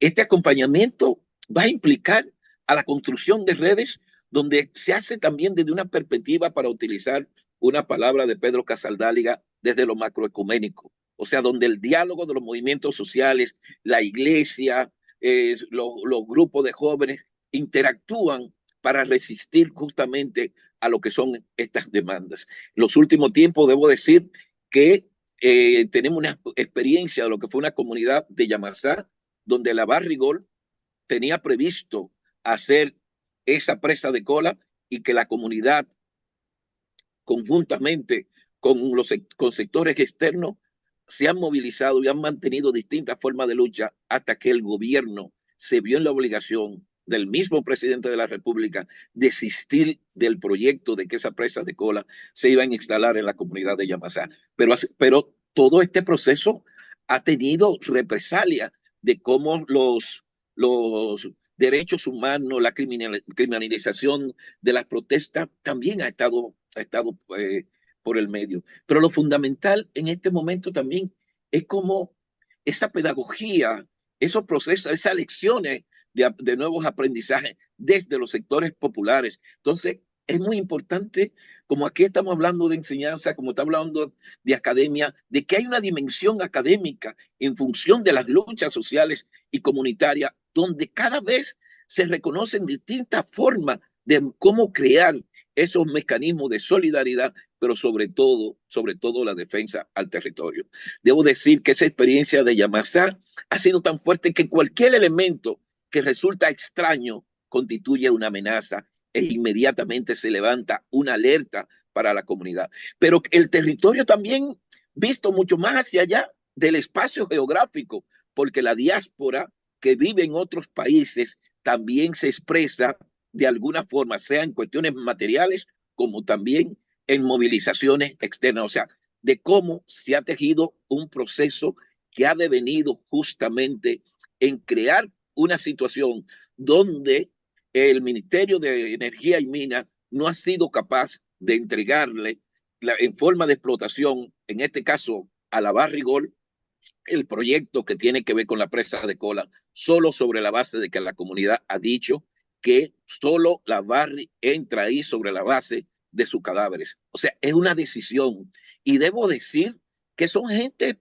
este acompañamiento va a implicar a la construcción de redes donde se hace también desde una perspectiva, para utilizar una palabra de Pedro Casaldáliga, desde lo macroecuménico. O sea, donde el diálogo de los movimientos sociales, la iglesia, los grupos de jóvenes interactúan para resistir justamente a lo que son estas demandas. En los últimos tiempos debo decir que tenemos una experiencia de lo que fue una comunidad de Yamasá, donde la Barrigol tenía previsto hacer esa presa de cola, y que la comunidad, conjuntamente con sectores externos, se han movilizado y han mantenido distintas formas de lucha hasta que el gobierno se vio en la obligación del mismo presidente de la República desistir del proyecto de que esa presa de cola se iba a instalar en la comunidad de Yamasá. Pero todo este proceso ha tenido represalia de cómo los derechos humanos, la criminalización de las protestas también ha estado por el medio. Pero lo fundamental en este momento también es como esa pedagogía, esos procesos, esas lecciones de nuevos aprendizajes desde los sectores populares. Entonces, es muy importante, como aquí estamos hablando de enseñanza, como está hablando de academia, de que hay una dimensión académica en función de las luchas sociales y comunitarias, donde cada vez se reconocen distintas formas de cómo crear esos mecanismos de solidaridad, pero sobre todo la defensa al territorio. Debo decir que esa experiencia de Yamasá ha sido tan fuerte que cualquier elemento que resulta extraño constituye una amenaza e inmediatamente se levanta una alerta para la comunidad. Pero el territorio también visto mucho más hacia allá del espacio geográfico, porque la diáspora que vive en otros países también se expresa de alguna forma, sea en cuestiones materiales como también en movilizaciones externas, o sea, de cómo se ha tejido un proceso que ha devenido justamente en crear una situación donde el Ministerio de Energía y Minas no ha sido capaz de entregarle en forma de explotación, en este caso a la Barrigol, el proyecto que tiene que ver con la presa de Cola, solo sobre la base de que la comunidad ha dicho que solo la Barri entra ahí sobre la base de sus cadáveres. O sea, es una decisión. Y debo decir que son gente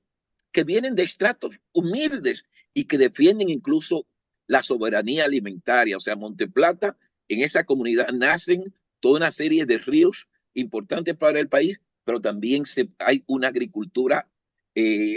que vienen de estratos humildes y que defienden incluso la soberanía alimentaria. O sea, Monteplata, en esa comunidad nacen toda una serie de ríos importantes para el país, pero también hay una agricultura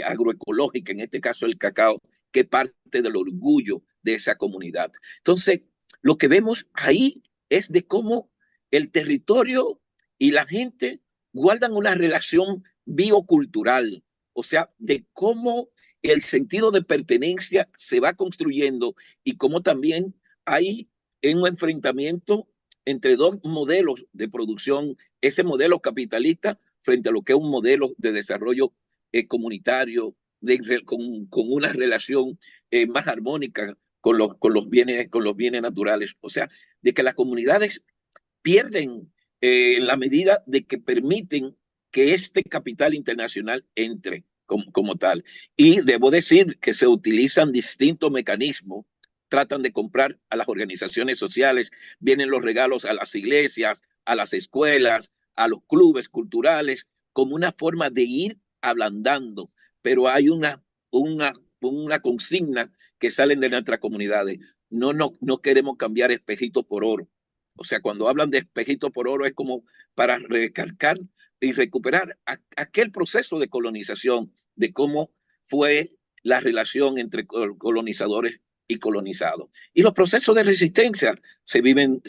agroecológica, en este caso el cacao, que es parte del orgullo de esa comunidad. Entonces, lo que vemos ahí es de cómo el territorio y la gente guardan una relación biocultural, o sea, de cómo el sentido de pertenencia se va construyendo y cómo también hay un enfrentamiento entre dos modelos de producción, ese modelo capitalista frente a lo que es un modelo de desarrollo comunitario, con una relación más armónica con los bienes naturales. O sea, de que las comunidades pierden en la medida de que permiten que este capital internacional entre como tal. Y debo decir que se utilizan distintos mecanismos, tratan de comprar a las organizaciones sociales, vienen los regalos a las iglesias, a las escuelas, a los clubes culturales, como una forma de ir ablandando, pero hay una consigna que salen de nuestras comunidades. No queremos cambiar espejitos por oro. O sea, cuando hablan de espejitos por oro es como para recalcar y recuperar aquel proceso de colonización, de cómo fue la relación entre colonizadores y colonizados. Y los procesos de resistencia se viven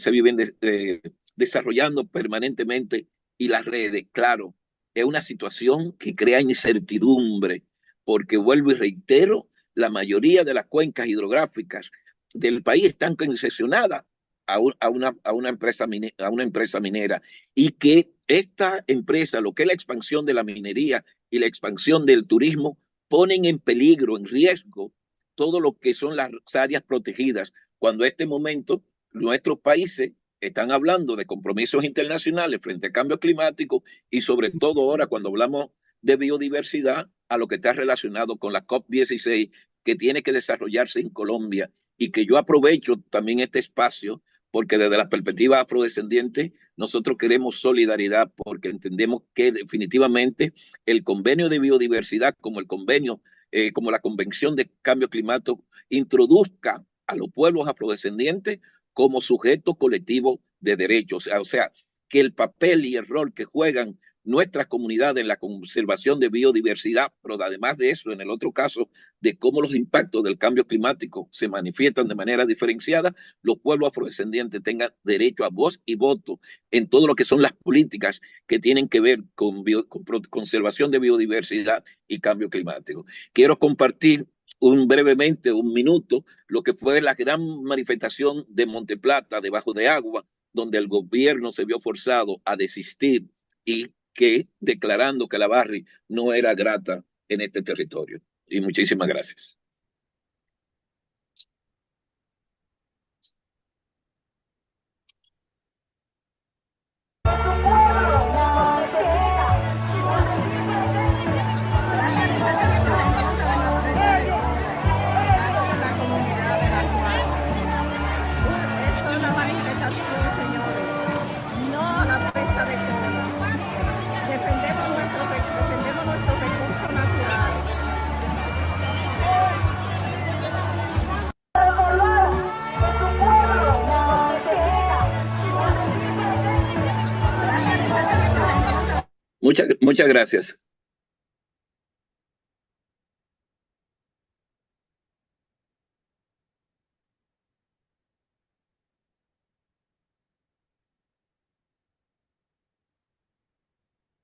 desarrollando permanentemente, y las redes, claro, es una situación que crea incertidumbre, porque vuelvo y reitero, la mayoría de las cuencas hidrográficas del país están concesionadas a una empresa minera, y que esta empresa, lo que es la expansión de la minería y la expansión del turismo, ponen en peligro, en riesgo, todo lo que son las áreas protegidas, cuando en este momento nuestros países están hablando de compromisos internacionales frente al cambio climático, y sobre todo ahora cuando hablamos de biodiversidad, a lo que está relacionado con la COP16 que tiene que desarrollarse en Colombia, y que yo aprovecho también este espacio porque desde la perspectiva afrodescendiente nosotros queremos solidaridad, porque entendemos que definitivamente el convenio de biodiversidad, como el convenio, como la Convención de Cambio Climático, introduzca a los pueblos afrodescendientes como sujeto colectivo de derechos. O sea, que el papel y el rol que juegan nuestras comunidades en la conservación de biodiversidad, pero además de eso, en el otro caso, de cómo los impactos del cambio climático se manifiestan de manera diferenciada, los pueblos afrodescendientes tengan derecho a voz y voto en todo lo que son las políticas que tienen que ver con conservación de biodiversidad y cambio climático. Quiero compartir brevemente, un minuto, lo que fue la gran manifestación de Monteplata debajo de agua, donde el gobierno se vio forzado a desistir y que declarando que la Barri no era grata en este territorio. Y muchísimas gracias. Defendemos nuestros recursos naturales. Muchas gracias.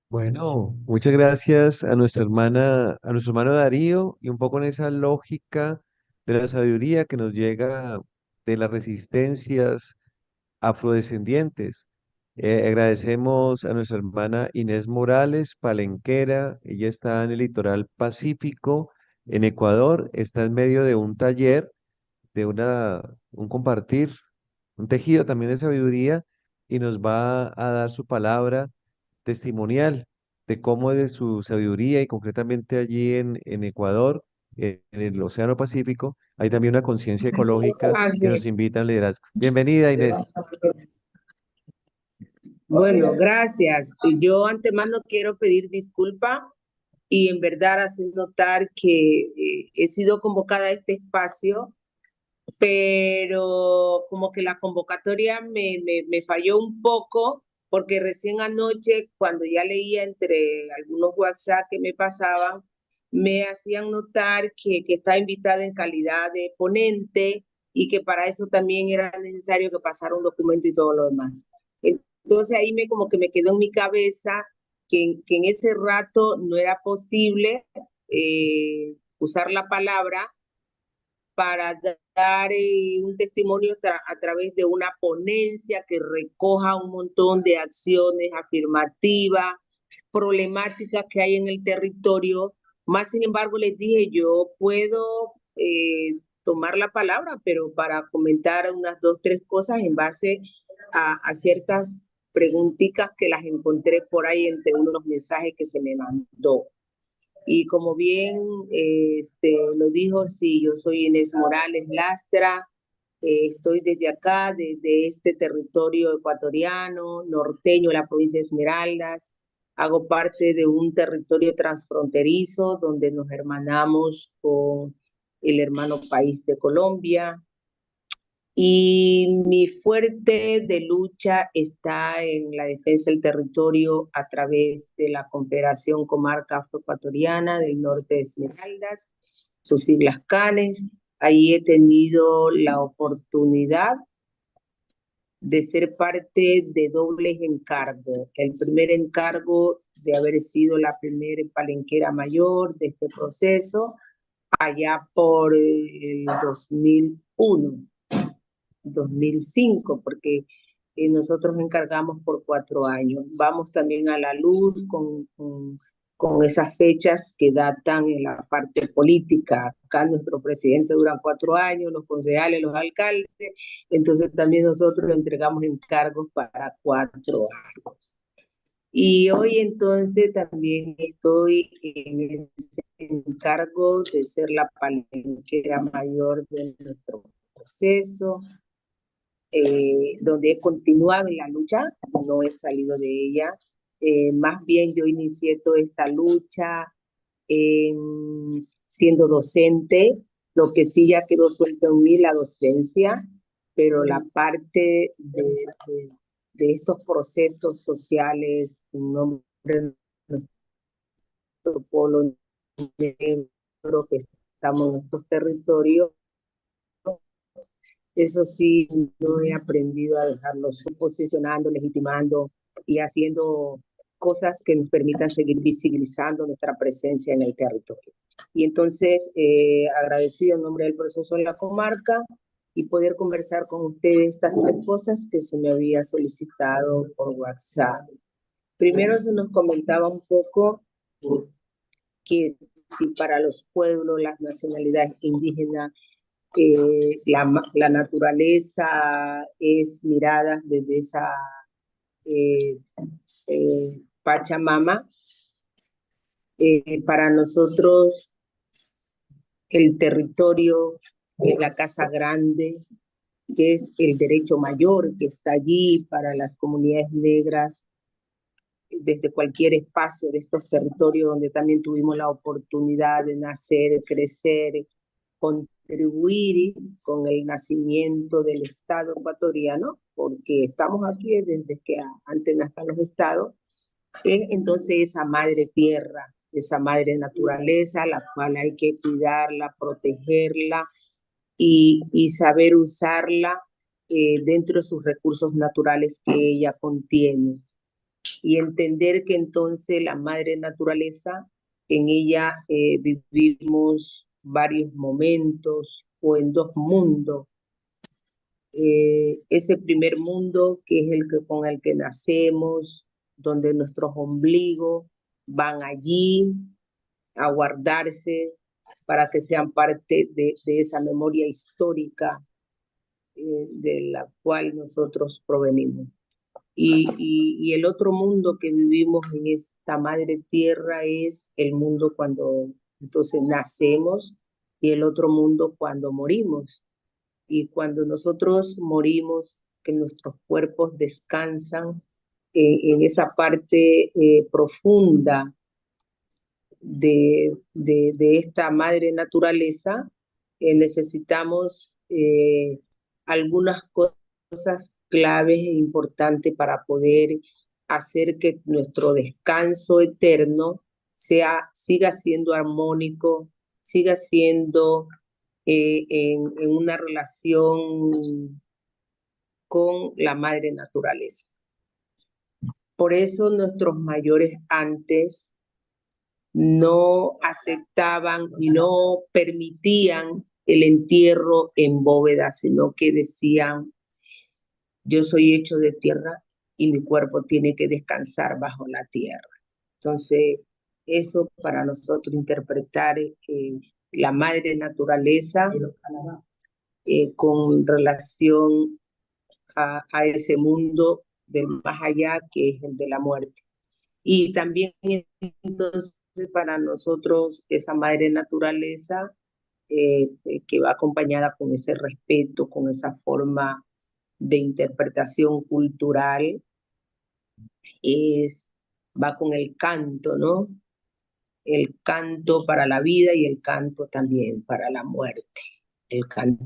Bueno, muchas gracias a nuestra hermana, a nuestro hermano Darío, y un poco en esa lógica de la sabiduría que nos llega de las resistencias afrodescendientes. Agradecemos a nuestra hermana Inés Morales, palenquera. Ella está en el litoral pacífico, en Ecuador. Está en medio de un taller, de un compartir, un tejido también de sabiduría, y nos va a dar su palabra testimonial de cómo de su sabiduría, y concretamente allí en Ecuador, en el Océano Pacífico, hay también una conciencia ecológica que nos invita al liderazgo. Bienvenida, Inés. Bueno, gracias. Yo antemano quiero pedir disculpa y en verdad hacer notar que he sido convocada a este espacio, pero como que la convocatoria me falló un poco porque recién anoche, cuando ya leía entre algunos WhatsApp que me pasaban, me hacían notar que estaba invitada en calidad de ponente y que para eso también era necesario que pasara un documento y todo lo demás. Entonces ahí como que me quedó en mi cabeza que en ese rato no era posible usar la palabra para dar un testimonio a través de una ponencia que recoja un montón de acciones afirmativas, problemáticas que hay en el territorio. Más sin embargo, les dije, yo puedo tomar la palabra, pero para comentar unas 2, 3 cosas en base a ciertas preguntitas que las encontré por ahí entre unos mensajes que se me mandó. Y como bien lo dijo, sí, yo soy Inés Morales Lastra, estoy desde acá, desde este territorio ecuatoriano, norteño, la provincia de Esmeraldas. Hago parte de un territorio transfronterizo donde nos hermanamos con el hermano país de Colombia. Y mi fuerte de lucha está en la defensa del territorio a través de la Confederación Comarca Afroecuatoriana del Norte de Esmeraldas, sus siglas CANES. Ahí he tenido la oportunidad de ser parte de dobles encargos. El primer encargo de haber sido la primera palenquera mayor de este proceso, allá por el 2005, porque nosotros encargamos por 4 años. Vamos también a la luz con esas fechas que datan en la parte política. Acá nuestro presidente dura 4 años, los concejales, los alcaldes, entonces también nosotros entregamos encargos para 4 años. Y hoy entonces también estoy en ese encargo de ser la palenquera mayor de nuestro proceso, donde he continuado en la lucha, no he salido de ella. Más bien yo inicié toda esta lucha siendo docente, lo que sí ya quedó suelto en mí, la docencia, pero la parte de estos procesos sociales, en nombre de nuestro pueblo negro que estamos en estos territorios, eso sí, no he aprendido a dejarlo posicionando, legitimando y haciendo cosas que nos permitan seguir visibilizando nuestra presencia en el territorio. Y entonces, agradecido en nombre del proceso de la comarca y poder conversar con ustedes estas 3 cosas que se me había solicitado por WhatsApp. Primero se nos comentaba un poco que si para los pueblos, las nacionalidades indígenas, la naturaleza es mirada desde esa Pachamama. Para nosotros el territorio es la casa grande, que es el derecho mayor que está allí para las comunidades negras desde cualquier espacio de estos territorios donde también tuvimos la oportunidad de nacer, crecer, contribuir con el nacimiento del Estado ecuatoriano, porque estamos aquí desde que antes nazcan los estados, es entonces esa madre tierra, esa madre naturaleza, la cual hay que cuidarla, protegerla y saber usarla dentro de sus recursos naturales que ella contiene. Y entender que entonces la madre naturaleza, en ella vivimos varios momentos o en dos mundos. Ese primer mundo que es el que con el que nacemos, donde nuestros ombligos van allí a guardarse para que sean parte de esa memoria histórica de la cual nosotros provenimos. Y el otro mundo que vivimos en esta madre tierra es el mundo cuando entonces nacemos y el otro mundo cuando morimos. Y cuando nosotros morimos, que nuestros cuerpos descansan en esa parte profunda de esta madre naturaleza, necesitamos algunas cosas claves e importantes para poder hacer que nuestro descanso eterno siga siendo armónico, siga siendo en una relación con la madre naturaleza. Por eso nuestros mayores antes no aceptaban y no permitían el entierro en bóveda, sino que decían, yo soy hecho de tierra y mi cuerpo tiene que descansar bajo la tierra. Entonces, eso para nosotros interpretar la madre naturaleza con relación a ese mundo del más allá que es el de la muerte. Y también entonces para nosotros esa madre naturaleza que va acompañada con ese respeto, con esa forma de interpretación cultural, va con el canto, ¿no? El canto para la vida y el canto también para la muerte. El canto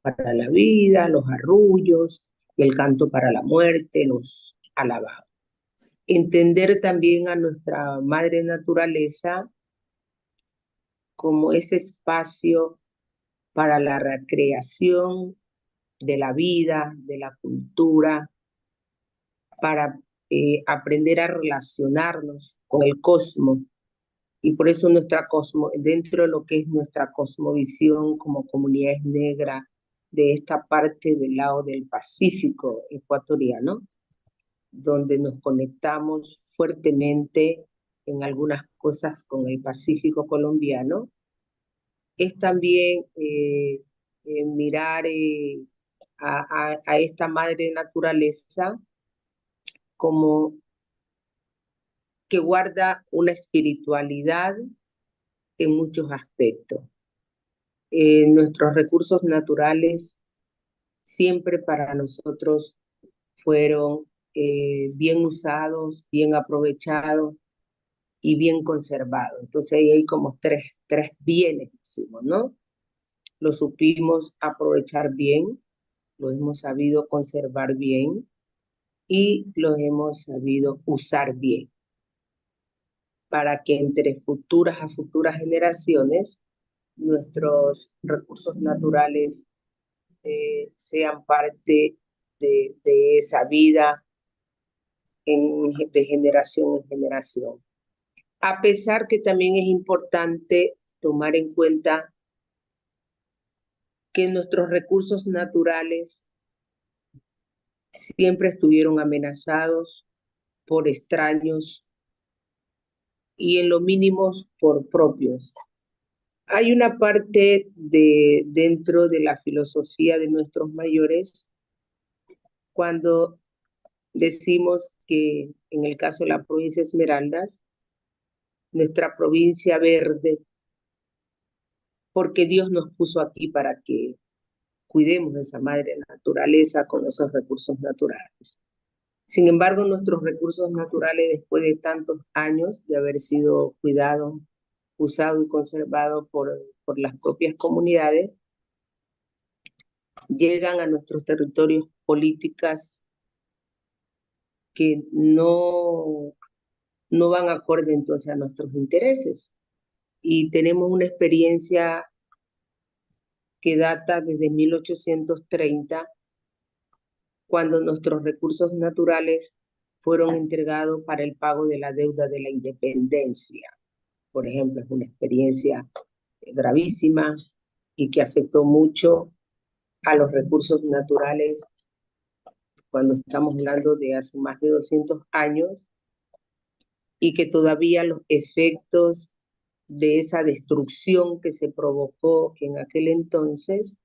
para la vida, los arrullos, y el canto para la muerte, los alabados. Entender también a nuestra madre naturaleza como ese espacio para la recreación de la vida, de la cultura, para aprender a relacionarnos con el cosmos. Y por eso dentro de lo que es nuestra cosmovisión como comunidades negras de esta parte del lado del Pacífico ecuatoriano, donde nos conectamos fuertemente en algunas cosas con el Pacífico colombiano, es también mirar a esta madre naturaleza como que guarda una espiritualidad en muchos aspectos. Nuestros recursos naturales siempre para nosotros fueron bien usados, bien aprovechados y bien conservados. Entonces ahí hay como tres bienes, decimos, ¿no? Lo supimos aprovechar bien, lo hemos sabido conservar bien y lo hemos sabido usar bien para que entre futuras generaciones nuestros recursos naturales sean parte de esa vida de generación en generación. A pesar que también es importante tomar en cuenta que nuestros recursos naturales siempre estuvieron amenazados por extraños y en lo mínimos por propios. Hay una parte dentro de la filosofía de nuestros mayores cuando decimos que en el caso de la provincia Esmeraldas, nuestra provincia verde, porque Dios nos puso aquí para que cuidemos de esa madre naturaleza con esos recursos naturales. Sin embargo, nuestros recursos naturales, después de tantos años de haber sido cuidados, usados y conservados por las propias comunidades, llegan a nuestros territorios políticas que no no van acorde entonces a nuestros intereses. Y tenemos una experiencia que data desde 1830, cuando nuestros recursos naturales fueron entregados para el pago de la deuda de la independencia. Por ejemplo, es una experiencia gravísima y que afectó mucho a los recursos naturales cuando estamos hablando de hace más de 200 años, y que todavía los efectos de esa destrucción que se provocó en aquel entonces,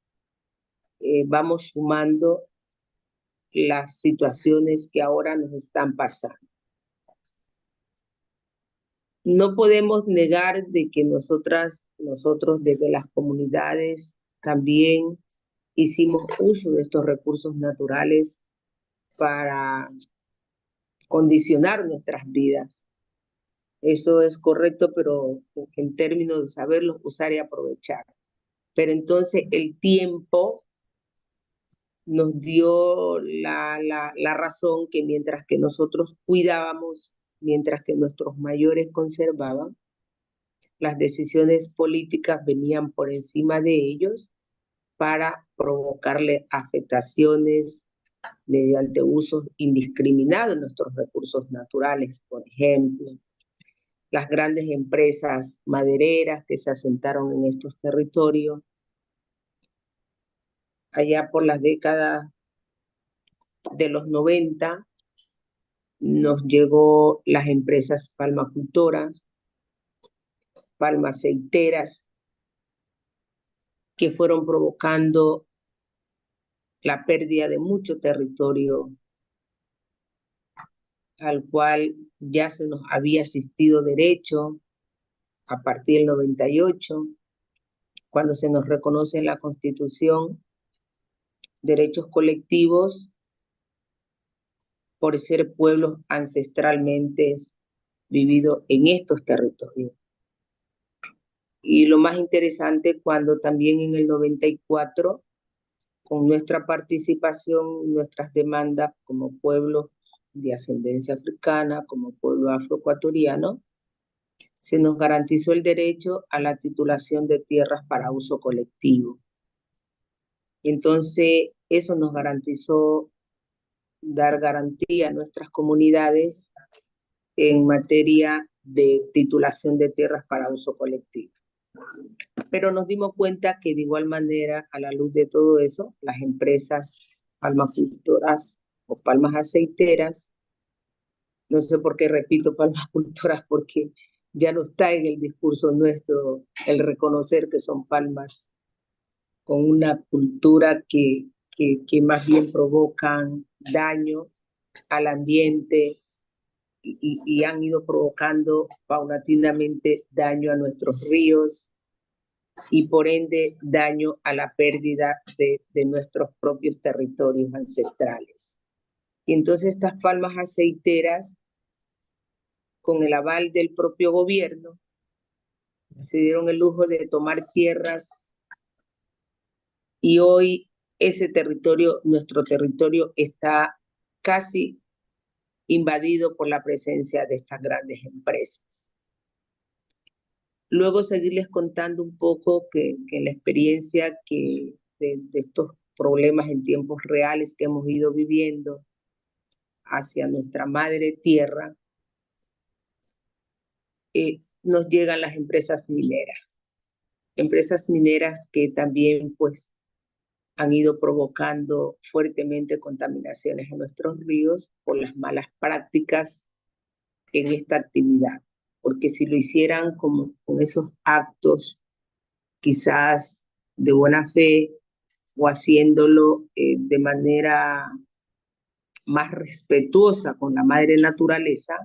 vamos sumando las situaciones que ahora nos están pasando. No podemos negar de que nosotros desde las comunidades también hicimos uso de estos recursos naturales para condicionar nuestras vidas. Eso es correcto, pero en términos de saberlos usar y aprovechar. Pero entonces el tiempo nos dio la razón que mientras que nosotros cuidábamos, mientras que nuestros mayores conservaban, las decisiones políticas venían por encima de ellos para provocarle afectaciones mediante usos indiscriminados de nuestros recursos naturales. Por ejemplo, las grandes empresas madereras que se asentaron en estos territorios allá por las décadas de los 90, nos llegó las empresas palmacultoras, palmaceiteras, que fueron provocando la pérdida de mucho territorio al cual ya se nos había asistido derecho a partir del 98, cuando se nos reconoce en la Constitución derechos colectivos por ser pueblos ancestralmente vividos en estos territorios. Y lo más interesante, cuando también en el 94, con nuestra participación, nuestras demandas como pueblo de ascendencia africana, como pueblo afroecuatoriano, se nos garantizó el derecho a la titulación de tierras para uso colectivo. Entonces, eso nos garantizó dar garantía a nuestras comunidades en materia de titulación de tierras para uso colectivo. Pero nos dimos cuenta que de igual manera, a la luz de todo eso, las empresas palmacultoras o palmas aceiteras, no sé por qué repito palmacultoras, porque ya no está en el discurso nuestro el reconocer que son palmas con una cultura que más bien provocan daño al ambiente y han ido provocando paulatinamente daño a nuestros ríos y por ende daño a la pérdida de nuestros propios territorios ancestrales. Y entonces estas palmas aceiteras, con el aval del propio gobierno, se dieron el lujo de tomar tierras y hoy ese territorio, nuestro territorio, está casi invadido por la presencia de estas grandes empresas. Luego seguirles contando un poco que la experiencia de estos problemas en tiempos reales que hemos ido viviendo hacia nuestra madre tierra, nos llegan las empresas mineras que también pues han ido provocando fuertemente contaminaciones en nuestros ríos por las malas prácticas en esta actividad. Porque si lo hicieran con esos actos, quizás de buena fe, o haciéndolo de manera más respetuosa con la madre naturaleza,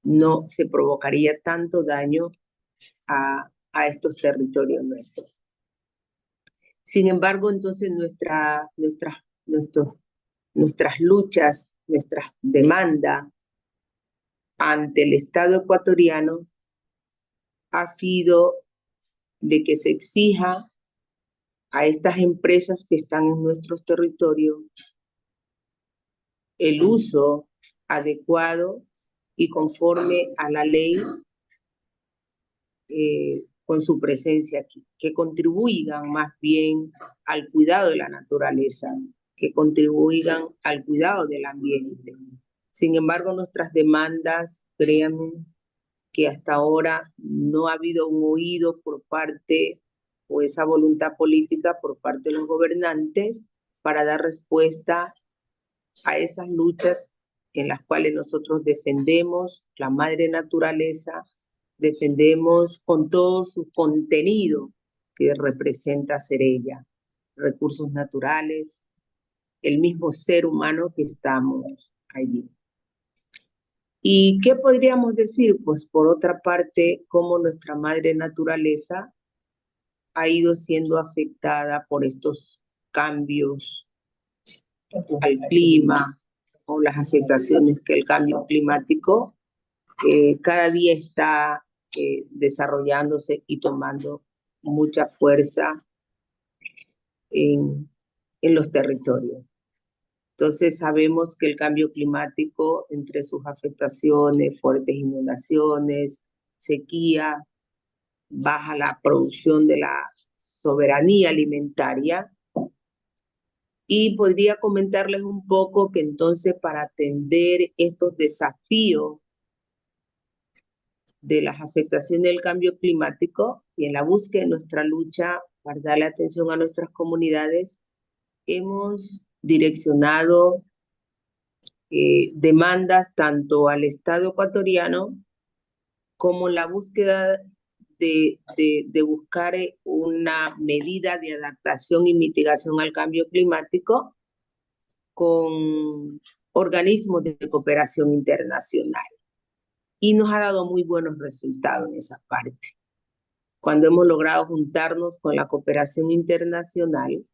no se provocaría tanto daño a estos territorios nuestros. Sin embargo, entonces nuestras luchas, nuestra demanda ante el Estado ecuatoriano ha sido de que se exija a estas empresas que están en nuestros territorios el uso adecuado y conforme a la ley con su presencia aquí, que contribuyan más bien al cuidado de la naturaleza, que contribuyan al cuidado del ambiente. Sin embargo, nuestras demandas, créanme, que hasta ahora no ha habido un oído por parte o esa voluntad política por parte de los gobernantes para dar respuesta a esas luchas en las cuales nosotros defendemos la madre naturaleza, defendemos con todo su contenido que representa ser ella, recursos naturales, el mismo ser humano que estamos allí. ¿Y qué podríamos decir? Pues por otra parte, cómo nuestra madre naturaleza ha ido siendo afectada por estos cambios al clima o las afectaciones que el cambio climático cada día está desarrollándose y tomando mucha fuerza en los territorios. Entonces sabemos que el cambio climático, entre sus afectaciones, fuertes inundaciones, sequía, baja la producción de la soberanía alimentaria. Y podría comentarles un poco que entonces para atender estos desafíos de las afectaciones del cambio climático y en la búsqueda de nuestra lucha para darle atención a nuestras comunidades, hemos direccionado demandas tanto al Estado ecuatoriano como la búsqueda de buscar una medida de adaptación y mitigación al cambio climático con organismos de cooperación internacional. Y nos ha dado muy buenos resultados en esa parte. Cuando hemos logrado juntarnos con la cooperación internacional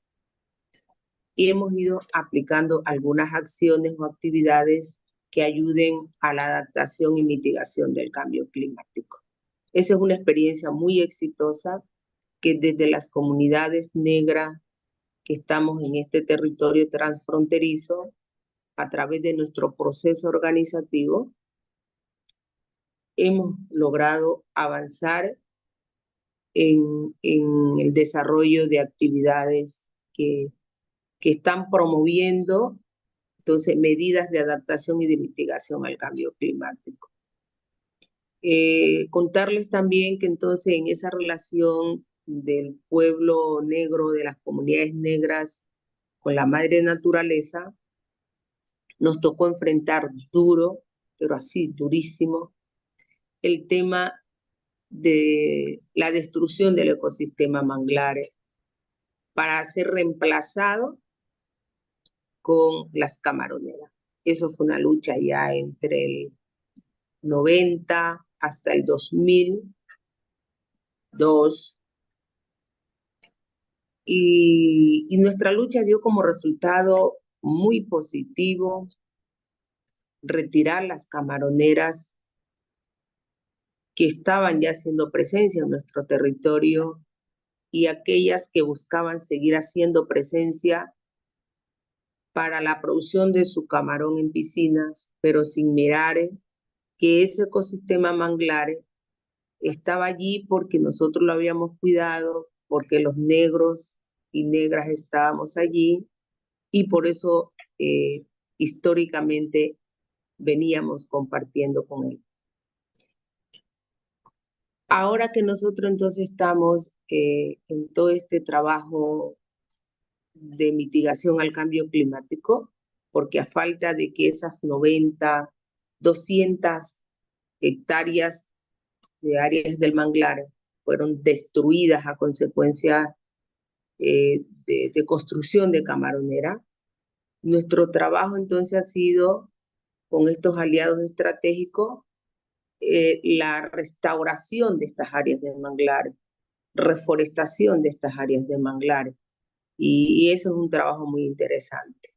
y hemos ido aplicando algunas acciones o actividades que ayuden a la adaptación y mitigación del cambio climático. Esa es una experiencia muy exitosa que desde las comunidades negras que estamos en este territorio transfronterizo, a través de nuestro proceso organizativo, hemos logrado avanzar en el desarrollo de actividades que están promoviendo entonces medidas de adaptación y de mitigación al cambio climático. Contarles también que entonces en esa relación del pueblo negro, de las comunidades negras con la madre naturaleza, nos tocó enfrentar duro, pero así durísimo, el tema de la destrucción del ecosistema manglares para ser reemplazado con las camaroneras. Eso fue una lucha ya entre el 90 hasta el 2002. Y nuestra lucha dio como resultado muy positivo retirar las camaroneras que estaban ya haciendo presencia en nuestro territorio y aquellas que buscaban seguir haciendo presencia para la producción de su camarón en piscinas, pero sin mirar que ese ecosistema manglares estaba allí porque nosotros lo habíamos cuidado, porque los negros y negras estábamos allí y por eso históricamente veníamos compartiendo con él. Ahora que nosotros entonces estamos en todo este trabajo de mitigación al cambio climático, porque a falta de que esas 90, 200 hectáreas de áreas del manglar fueron destruidas a consecuencia de construcción de camaronera, nuestro trabajo entonces ha sido, con estos aliados estratégicos, la restauración de estas áreas de manglar, reforestación de estas áreas de manglar, y eso es un trabajo muy interesante.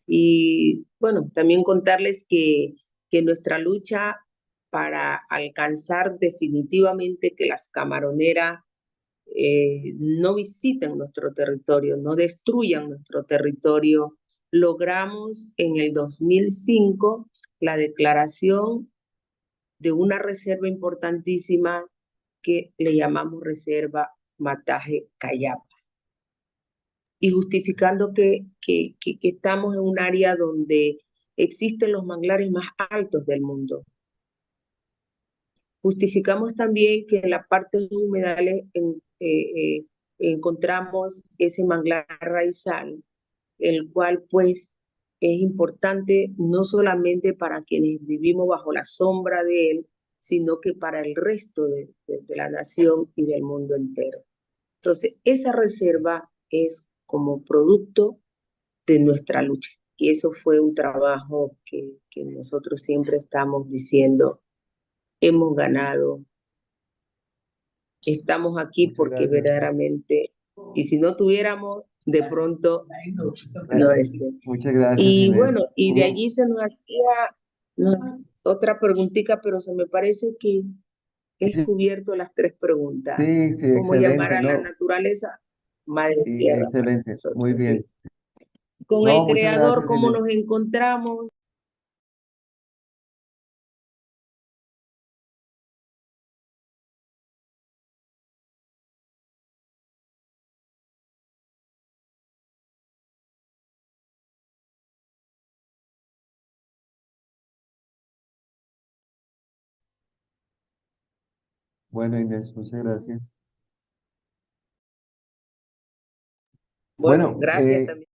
Y bueno, también contarles que nuestra lucha para alcanzar definitivamente que las camaroneras no visiten nuestro territorio, no destruyan nuestro territorio, logramos en el 2005 la declaración de una reserva importantísima que le llamamos Reserva Mataje Cayapa. Y justificando que estamos en un área donde existen los manglares más altos del mundo. Justificamos también que en la parte de los humedales encontramos ese manglar raizal, el cual pues es importante no solamente para quienes vivimos bajo la sombra de él, sino que para el resto de la nación y del mundo entero. Entonces, esa reserva es como producto de nuestra lucha. Y eso fue un trabajo que nosotros siempre estamos diciendo, hemos ganado, estamos aquí Muchas porque gracias. verdaderamente, y si no tuviéramos, de pronto no esté. Muchas gracias, Y Inés. bueno, y de allí se nos hacía otra preguntita, pero se me parece que he cubierto las 3 preguntas. Sí, sí, ¿Cómo llamar excelente, a la ¿no? naturaleza? Madre Sí, tierra para excelente, muy nosotros, bien. sí. Con No, el muchas creador, gracias, ¿cómo Inés. nos encontramos? Bueno, Inés, muchas gracias. Bueno, Bueno, gracias también.